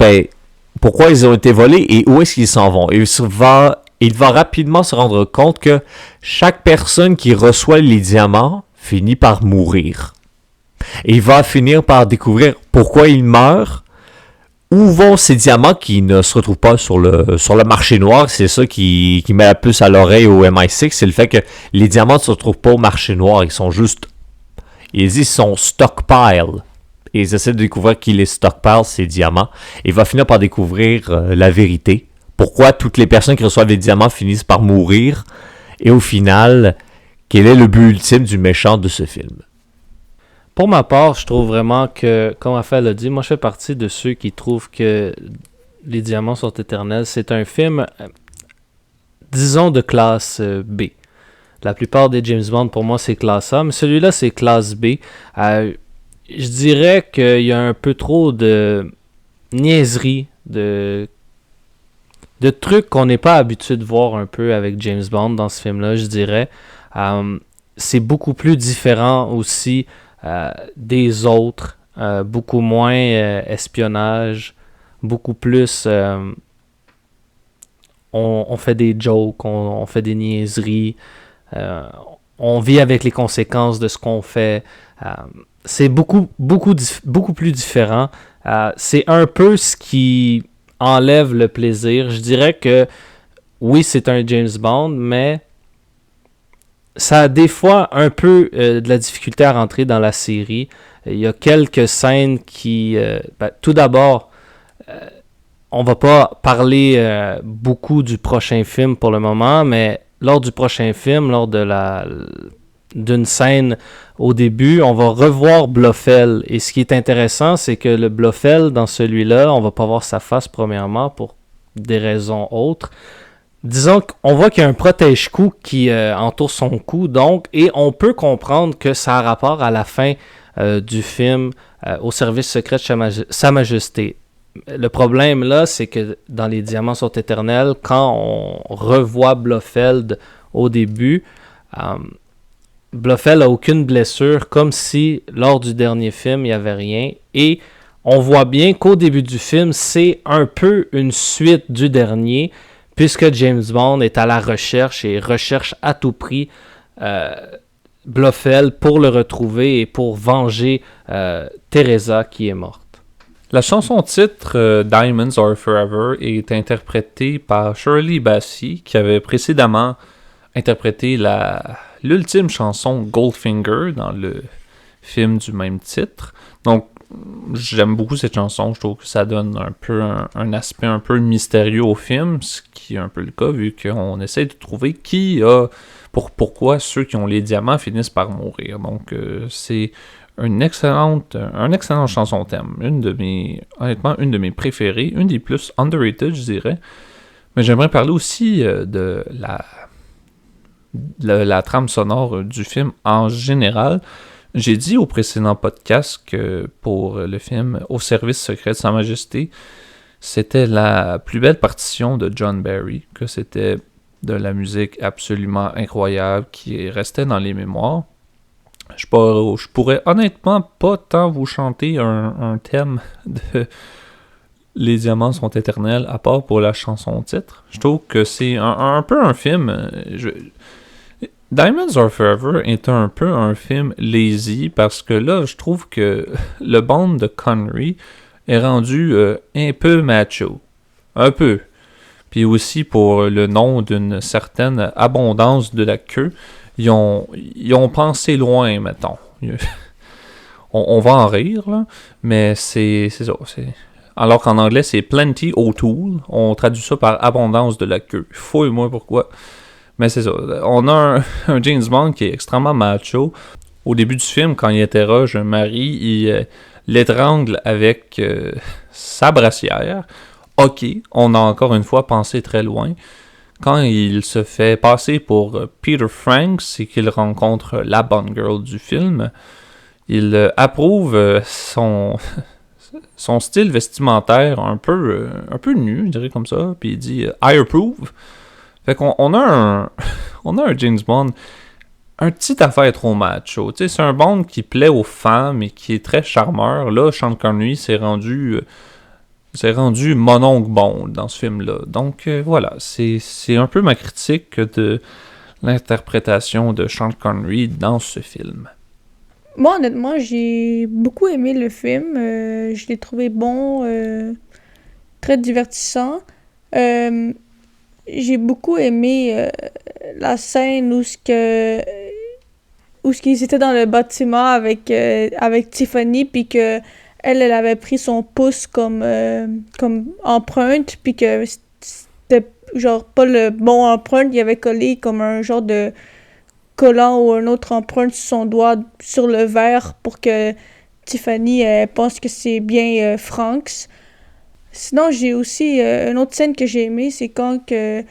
pourquoi ils ont été volés et où est-ce qu'ils s'en vont. Et il va rapidement se rendre compte que chaque personne qui reçoit les diamants finit par mourir. Et il va finir par découvrir pourquoi il meurt, où vont ces diamants qui ne se retrouvent pas sur le marché noir. C'est ça qui met la puce à l'oreille au MI6, c'est le fait que les diamants ne se retrouvent pas au marché noir, ils sont stockpile. Et ils essaient de découvrir qui les stockpile, ces diamants. Et il va finir par découvrir la vérité. Pourquoi toutes les personnes qui reçoivent les diamants finissent par mourir. Et au final, quel est le but ultime du méchant de ce film? Pour ma part, je trouve vraiment que, comme Raphaël l'a dit, moi je fais partie de ceux qui trouvent que Les Diamants sont éternels. C'est un film, disons, de classe B. La plupart des James Bond, pour moi, c'est classe A, mais celui-là, c'est classe B. Je dirais qu'il y a un peu trop de niaiseries, de trucs qu'on n'est pas habitué de voir un peu avec James Bond dans ce film-là, je dirais. C'est beaucoup plus différent aussi des autres, beaucoup moins espionnage, beaucoup plus on fait des jokes, on fait des niaiseries, on vit avec les conséquences de ce qu'on fait. C'est beaucoup plus différent. C'est un peu ce qui enlève le plaisir. Je dirais que oui, c'est un James Bond, mais ça a des fois un peu de la difficulté à rentrer dans la série. Il y a quelques scènes qui... tout d'abord, on va pas parler beaucoup du prochain film pour le moment, mais lors du prochain film, lors d'une scène au début, on va revoir Blofeld. Et ce qui est intéressant, c'est que le Blofeld, dans celui-là, on va pas voir sa face premièrement pour des raisons autres. Disons qu'on voit qu'il y a un protège-cou qui entoure son cou, donc, et on peut comprendre que ça a rapport à la fin du film au service secret de Sa Majesté. Le problème là, c'est que dans Les Diamants sont éternels, quand on revoit Blofeld au début, Blofeld n'a aucune blessure, comme si lors du dernier film, il n'y avait rien. Et on voit bien qu'au début du film, c'est un peu une suite du dernier, puisque James Bond est à la recherche et recherche à tout prix Blofeld pour le retrouver et pour venger Teresa qui est morte. La chanson titre Diamonds Are Forever est interprétée par Shirley Bassey, qui avait précédemment interprété l'ultime chanson Goldfinger dans le film du même titre. Donc, j'aime beaucoup cette chanson. Je trouve que ça donne un peu un aspect un peu mystérieux au film, ce qui est un peu le cas vu qu'on essaie de trouver pourquoi ceux qui ont les diamants finissent par mourir. Donc, c'est une excellente chanson thème. Honnêtement, une de mes préférées, une des plus underrated, je dirais. Mais j'aimerais parler aussi de la trame sonore du film en général. J'ai dit au précédent podcast que pour le film Au service secret de Sa Majesté, c'était la plus belle partition de John Barry, que c'était de la musique absolument incroyable qui restait dans les mémoires. Je pourrais honnêtement pas tant vous chanter un thème de Les Diamants sont éternels, à part pour la chanson titre. Je trouve que c'est un peu un film... Diamonds Are Forever est un peu un film lazy, parce que là, je trouve que le Bond de Connery est rendu un peu macho. Un peu. Puis aussi pour le nom d'une certaine abondance de la queue, ils ont pensé loin, mettons. On va en rire, là, mais c'est ça. Alors qu'en anglais, c'est Plenty O'Toole. On traduit ça par abondance de la queue. Fouille-moi pourquoi. Mais c'est ça. On a un James Bond qui est extrêmement macho. Au début du film, quand il interroge Marie, il l'étrangle avec sa brassière. Ok, on a encore une fois pensé très loin. quand il se fait passer pour Peter Franks et qu'il rencontre la Bond Girl du film, il approuve son style vestimentaire un peu nu, je dirais comme ça, puis il dit « I approve ». Fait qu'on a un James Bond, un petit affaire trop macho. Tu sais, c'est un Bond qui plaît aux femmes et qui est très charmeur. Là, Sean Connery s'est rendu mononcle Bond dans ce film-là. Donc voilà, c'est un peu ma critique de l'interprétation de Sean Connery dans ce film. Moi, honnêtement, j'ai beaucoup aimé le film. Je l'ai trouvé bon, très divertissant. J'ai beaucoup aimé la scène où qu'ils étaient dans le bâtiment avec Tiffany, puis que elle avait pris son pouce comme empreinte, puis que c'était genre pas le bon empreinte, il avait collé comme un genre de collant ou un autre empreinte sur son doigt sur le verre pour que Tiffany pense que c'est bien Franks. Sinon, j'ai aussi une autre scène que j'ai aimée, c'est quand que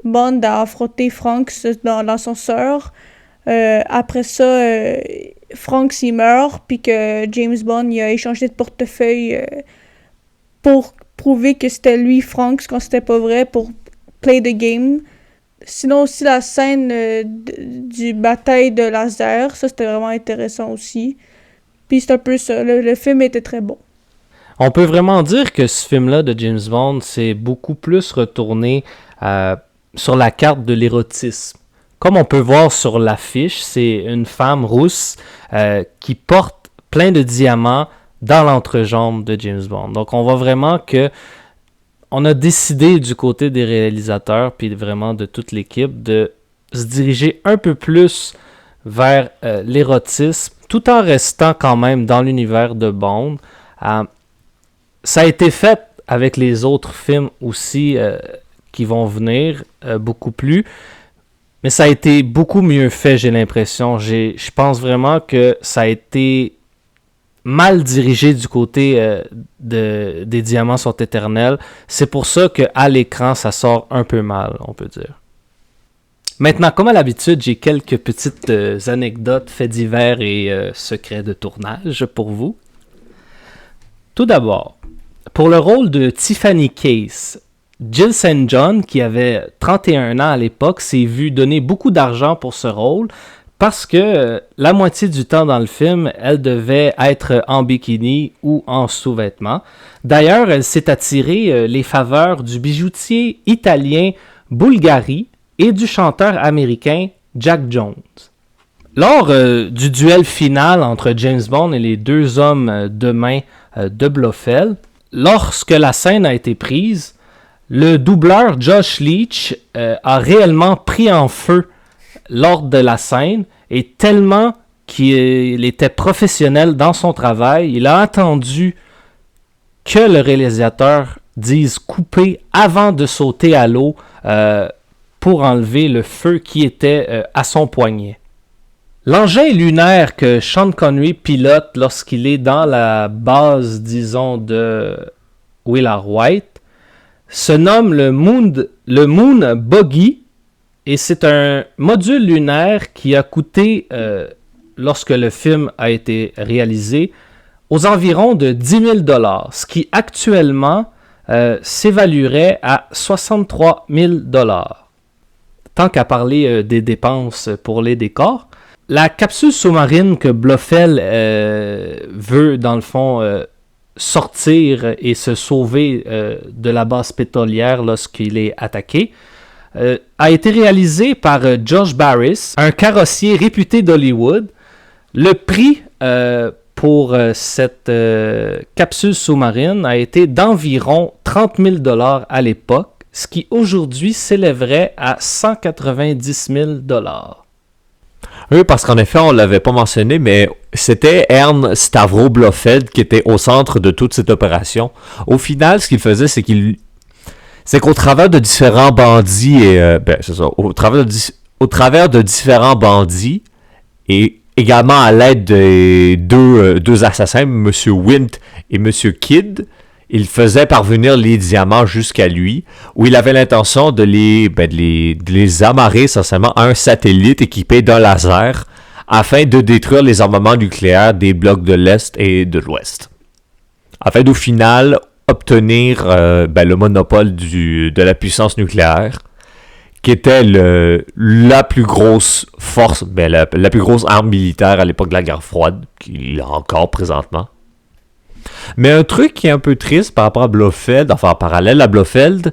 Bond a affronté Franks dans l'ascenseur. Après ça, Franks il meurt, puis que James Bond il a échangé de portefeuille pour prouver que c'était lui Franks quand c'était pas vrai, pour play the game. Sinon aussi la scène du bataille de laser, ça c'était vraiment intéressant aussi. Puis c'est un peu ça, le film était très bon. On peut vraiment dire que ce film-là de James Bond, c'est beaucoup plus retourné sur la carte de l'érotisme. Comme on peut voir sur l'affiche, c'est une femme rousse qui porte plein de diamants dans l'entrejambe de James Bond. Donc on voit vraiment que on a décidé du côté des réalisateurs puis vraiment de toute l'équipe de se diriger un peu plus vers l'érotisme tout en restant quand même dans l'univers de Bond. Ça a été fait avec les autres films aussi qui vont venir beaucoup plus, mais ça a été beaucoup mieux fait, j'ai l'impression. Je pense vraiment que ça a été mal dirigé du côté des Diamants sont éternels. C'est pour ça qu'à l'écran, ça sort un peu mal, on peut dire. Maintenant, comme à l'habitude, j'ai quelques petites anecdotes, faits divers et secrets de tournage pour vous. Tout d'abord, pour le rôle de Tiffany Case, Jill St. John, qui avait 31 ans à l'époque, s'est vu donner beaucoup d'argent pour ce rôle parce que la moitié du temps dans le film, elle devait être en bikini ou en sous-vêtements. D'ailleurs, elle s'est attirée les faveurs du bijoutier italien Bulgari et du chanteur américain Jack Jones. Lors du duel final entre James Bond et les deux hommes de main de Blofeld, lorsque la scène a été prise, le doubleur Josh Leach a réellement pris en feu lors de la scène, et tellement qu'il était professionnel dans son travail, il a attendu que le réalisateur dise couper avant de sauter à l'eau pour enlever le feu qui était à son poignet. L'engin lunaire que Sean Connery pilote lorsqu'il est dans la base, disons, de Willard White se nomme le Moon Buggy, et c'est un module lunaire qui a coûté, lorsque le film a été réalisé, aux environs de 10 000 $, ce qui actuellement s'évaluerait à 63 000 $. Tant qu'à parler des dépenses pour les décors, la capsule sous-marine que Blofeld veut, dans le fond, sortir et se sauver de la base pétrolière lorsqu'il est attaqué, a été réalisée par Josh Barris, un carrossier réputé d'Hollywood. Le prix pour cette capsule sous-marine a été d'environ 30 000 $ à l'époque, ce qui aujourd'hui s'élèverait à 190 000 $. Oui, parce qu'en effet, on l'avait pas mentionné, mais c'était Ern Stavro Blofeld qui était au centre de toute cette opération. Au final, ce qu'il faisait, c'est qu'au travers de différents bandits au travers de différents bandits et également à l'aide des deux assassins, M. Wint et M. Kidd, il faisait parvenir les diamants jusqu'à lui, où il avait l'intention de les amarrer essentiellement à un satellite équipé d'un laser, afin de détruire les armements nucléaires des blocs de l'Est et de l'Ouest. Afin d'au final obtenir le monopole de la puissance nucléaire, qui était la plus grosse force, la plus grosse arme militaire à l'époque de la guerre froide, qu'il a encore présentement. Mais un truc qui est un peu triste par rapport à Blofeld, enfin en parallèle à Blofeld,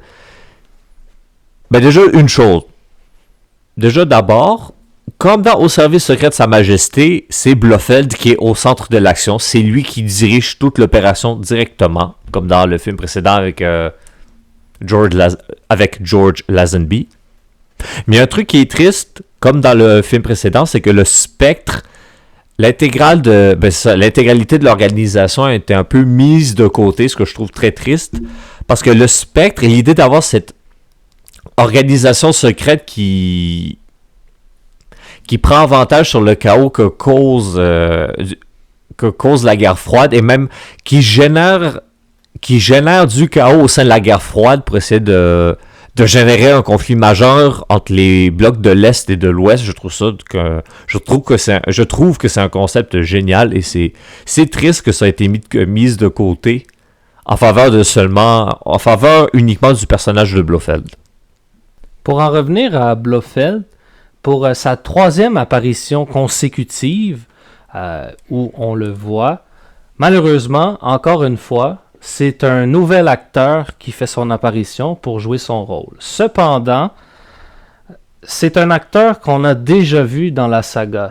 déjà une chose. Déjà d'abord, comme dans Au service secret de Sa Majesté, c'est Blofeld qui est au centre de l'action. C'est lui qui dirige toute l'opération directement, comme dans le film précédent avec George Lazenby. Mais un truc qui est triste, comme dans le film précédent, c'est que le Spectre, l'intégralité de l'organisation a été un peu mise de côté, ce que je trouve très triste, parce que le Spectre et l'idée d'avoir cette organisation secrète qui prend avantage sur le chaos que cause la guerre froide et même qui génère du chaos au sein de la guerre froide pour essayer de générer un conflit majeur entre les blocs de l'Est et de l'Ouest. Je trouve que c'est un concept génial et c'est triste que ça a été mis de côté en faveur uniquement du personnage de Blofeld. Pour en revenir à Blofeld, pour sa troisième apparition consécutive, où on le voit, malheureusement, encore une fois, c'est un nouvel acteur qui fait son apparition pour jouer son rôle. Cependant, c'est un acteur qu'on a déjà vu dans la saga.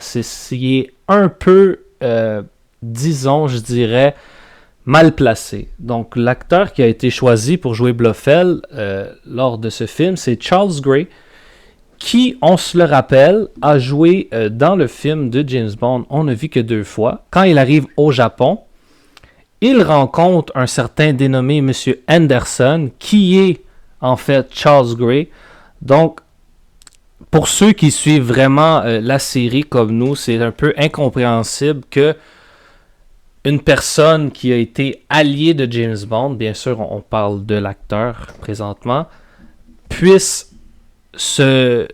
Il est un peu, disons, je dirais, mal placé. Donc, l'acteur qui a été choisi pour jouer Blofeld lors de ce film, c'est Charles Gray, qui, on se le rappelle, a joué dans le film de James Bond, on ne vit que 2 fois. Quand il arrive au Japon, il rencontre un certain dénommé M. Anderson, qui est en fait Charles Gray. Donc, pour ceux qui suivent vraiment la série comme nous, c'est un peu incompréhensible que une personne qui a été alliée de James Bond, bien sûr on parle de l'acteur présentement, puisse se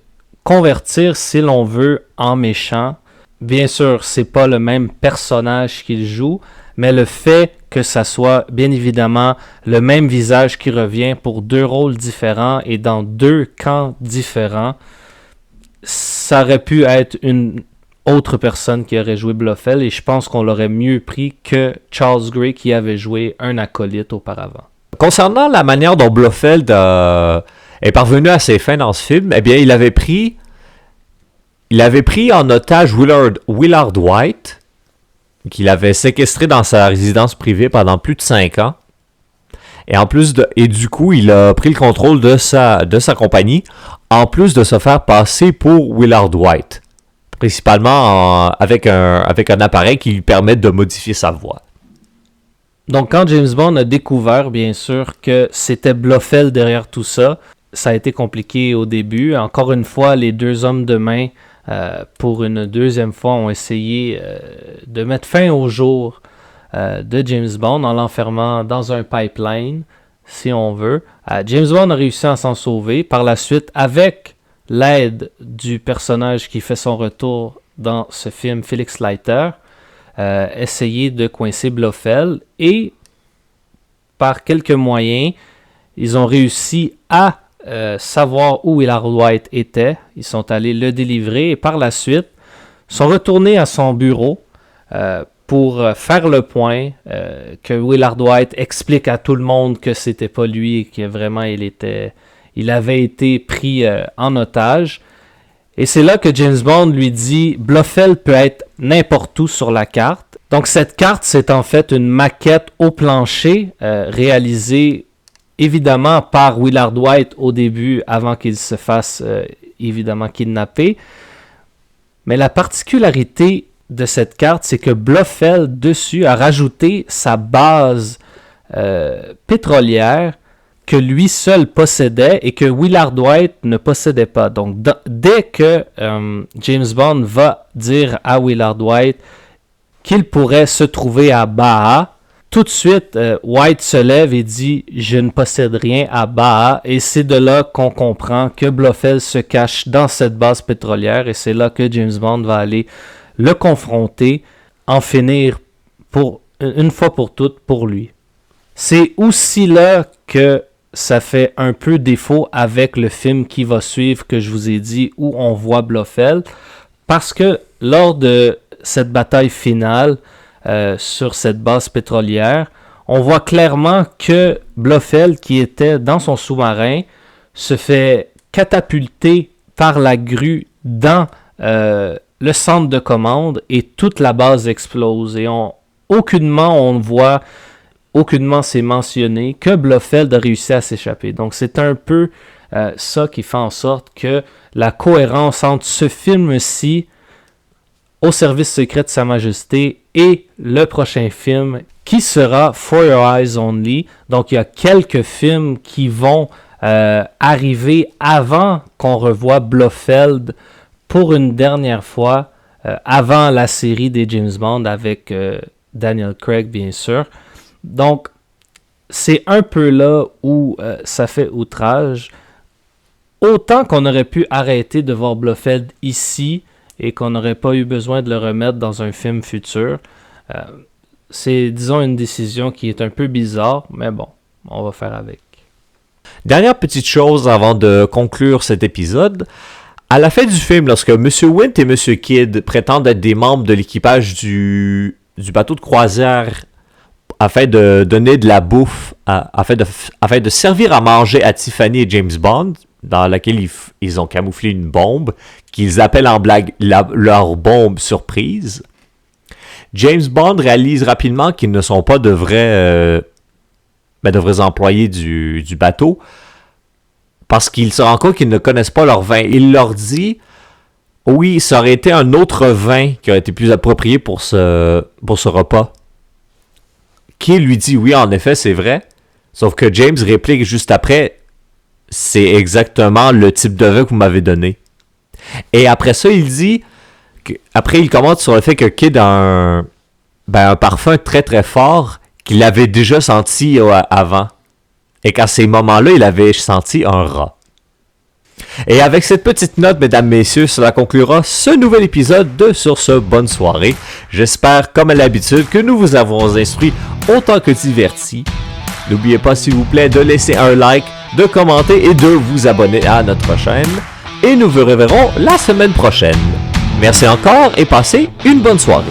convertir, si l'on veut, en méchant. Bien sûr, c'est pas le même personnage qu'il joue, mais le fait que ça soit bien évidemment le même visage qui revient pour 2 rôles différents et dans 2 camps différents, ça aurait pu être une autre personne qui aurait joué Blofeld et je pense qu'on l'aurait mieux pris que Charles Gray qui avait joué un acolyte auparavant. Concernant la manière dont Blofeld est parvenu à ses fins dans ce film, eh bien, il avait pris en otage Willard White, qu'il avait séquestré dans sa résidence privée pendant plus de 5 ans. Et du coup, il a pris le contrôle de sa compagnie, en plus de se faire passer pour Willard White. Principalement avec un appareil qui lui permet de modifier sa voix. Donc, quand James Bond a découvert, bien sûr, que c'était Blofeld derrière tout ça, ça a été compliqué au début. Encore une fois, les 2 hommes de main, pour une deuxième fois, ont essayé de mettre fin au jour de James Bond en l'enfermant dans un pipeline, si on veut. James Bond a réussi à s'en sauver. Par la suite, avec l'aide du personnage qui fait son retour dans ce film, Felix Leiter, essayer de coincer Blofeld et par quelques moyens, ils ont réussi à savoir où Willard White était. Ils sont allés le délivrer et par la suite sont retournés à son bureau pour faire le point, que Willard White explique à tout le monde que c'était pas lui et que vraiment il avait été pris en otage. Et c'est là que James Bond lui dit « Blofeld peut être n'importe où sur la carte ». Donc cette carte, c'est en fait une maquette au plancher réalisée évidemment par Willard White au début, avant qu'il se fasse évidemment kidnapper. Mais la particularité de cette carte, c'est que Blofeld, dessus, a rajouté sa base pétrolière que lui seul possédait et que Willard White ne possédait pas. Donc, dès que James Bond va dire à Willard White qu'il pourrait se trouver à Baja, tout de suite, White se lève et dit « Je ne possède rien à Ba'a » et c'est de là qu'on comprend que Blofeld se cache dans cette base pétrolière et c'est là que James Bond va aller le confronter, en finir pour une fois pour toutes pour lui. C'est aussi là que ça fait un peu défaut avec le film qui va suivre que je vous ai dit où on voit Blofeld parce que lors de cette bataille finale sur cette base pétrolière, on voit clairement que Blofeld qui était dans son sous-marin se fait catapulter par la grue dans le centre de commande et toute la base explose et aucunement c'est mentionné que Blofeld a réussi à s'échapper. Donc c'est un peu ça qui fait en sorte que la cohérence entre ce film-ci au service secret de Sa Majesté et le prochain film qui sera For Your Eyes Only. Donc il y a quelques films qui vont arriver avant qu'on revoie Blofeld pour une dernière fois avant la série des James Bond avec Daniel Craig bien sûr. Donc c'est un peu là où ça fait outrage. Autant qu'on aurait pu arrêter de voir Blofeld ici et qu'on n'aurait pas eu besoin de le remettre dans un film futur. C'est, disons, une décision qui est un peu bizarre, mais bon, on va faire avec. Dernière petite chose avant de conclure cet épisode. À la fin du film, lorsque M. Wint et M. Kidd prétendent être des membres de l'équipage du bateau de croisière afin de donner de la bouffe, afin de servir à manger à Tiffany et James Bond, dans laquelle ils ont camouflé une bombe, qu'ils appellent en blague leur bombe surprise, James Bond réalise rapidement qu'ils ne sont pas de vrais employés du bateau, parce qu'il se rend compte qu'ils ne connaissent pas leur vin. Il leur dit, oui, ça aurait été un autre vin qui aurait été plus approprié pour ce repas. Qui lui dit, oui, en effet, c'est vrai. Sauf que James réplique juste après, c'est exactement le type de vin que vous m'avez donné. Et après ça, il dit, après il commente sur le fait que Kidd a un parfum très très fort qu'il avait déjà senti avant. Et qu'à ces moments-là, il avait senti un rat. Et avec cette petite note, mesdames, messieurs, cela conclura ce nouvel épisode de Sur ce, bonne soirée. J'espère, comme à l'habitude, que nous vous avons instruit autant que divertis. N'oubliez pas, s'il vous plaît, de laisser un like, de commenter et de vous abonner à notre chaîne. Et nous vous reverrons la semaine prochaine. Merci encore et passez une bonne soirée.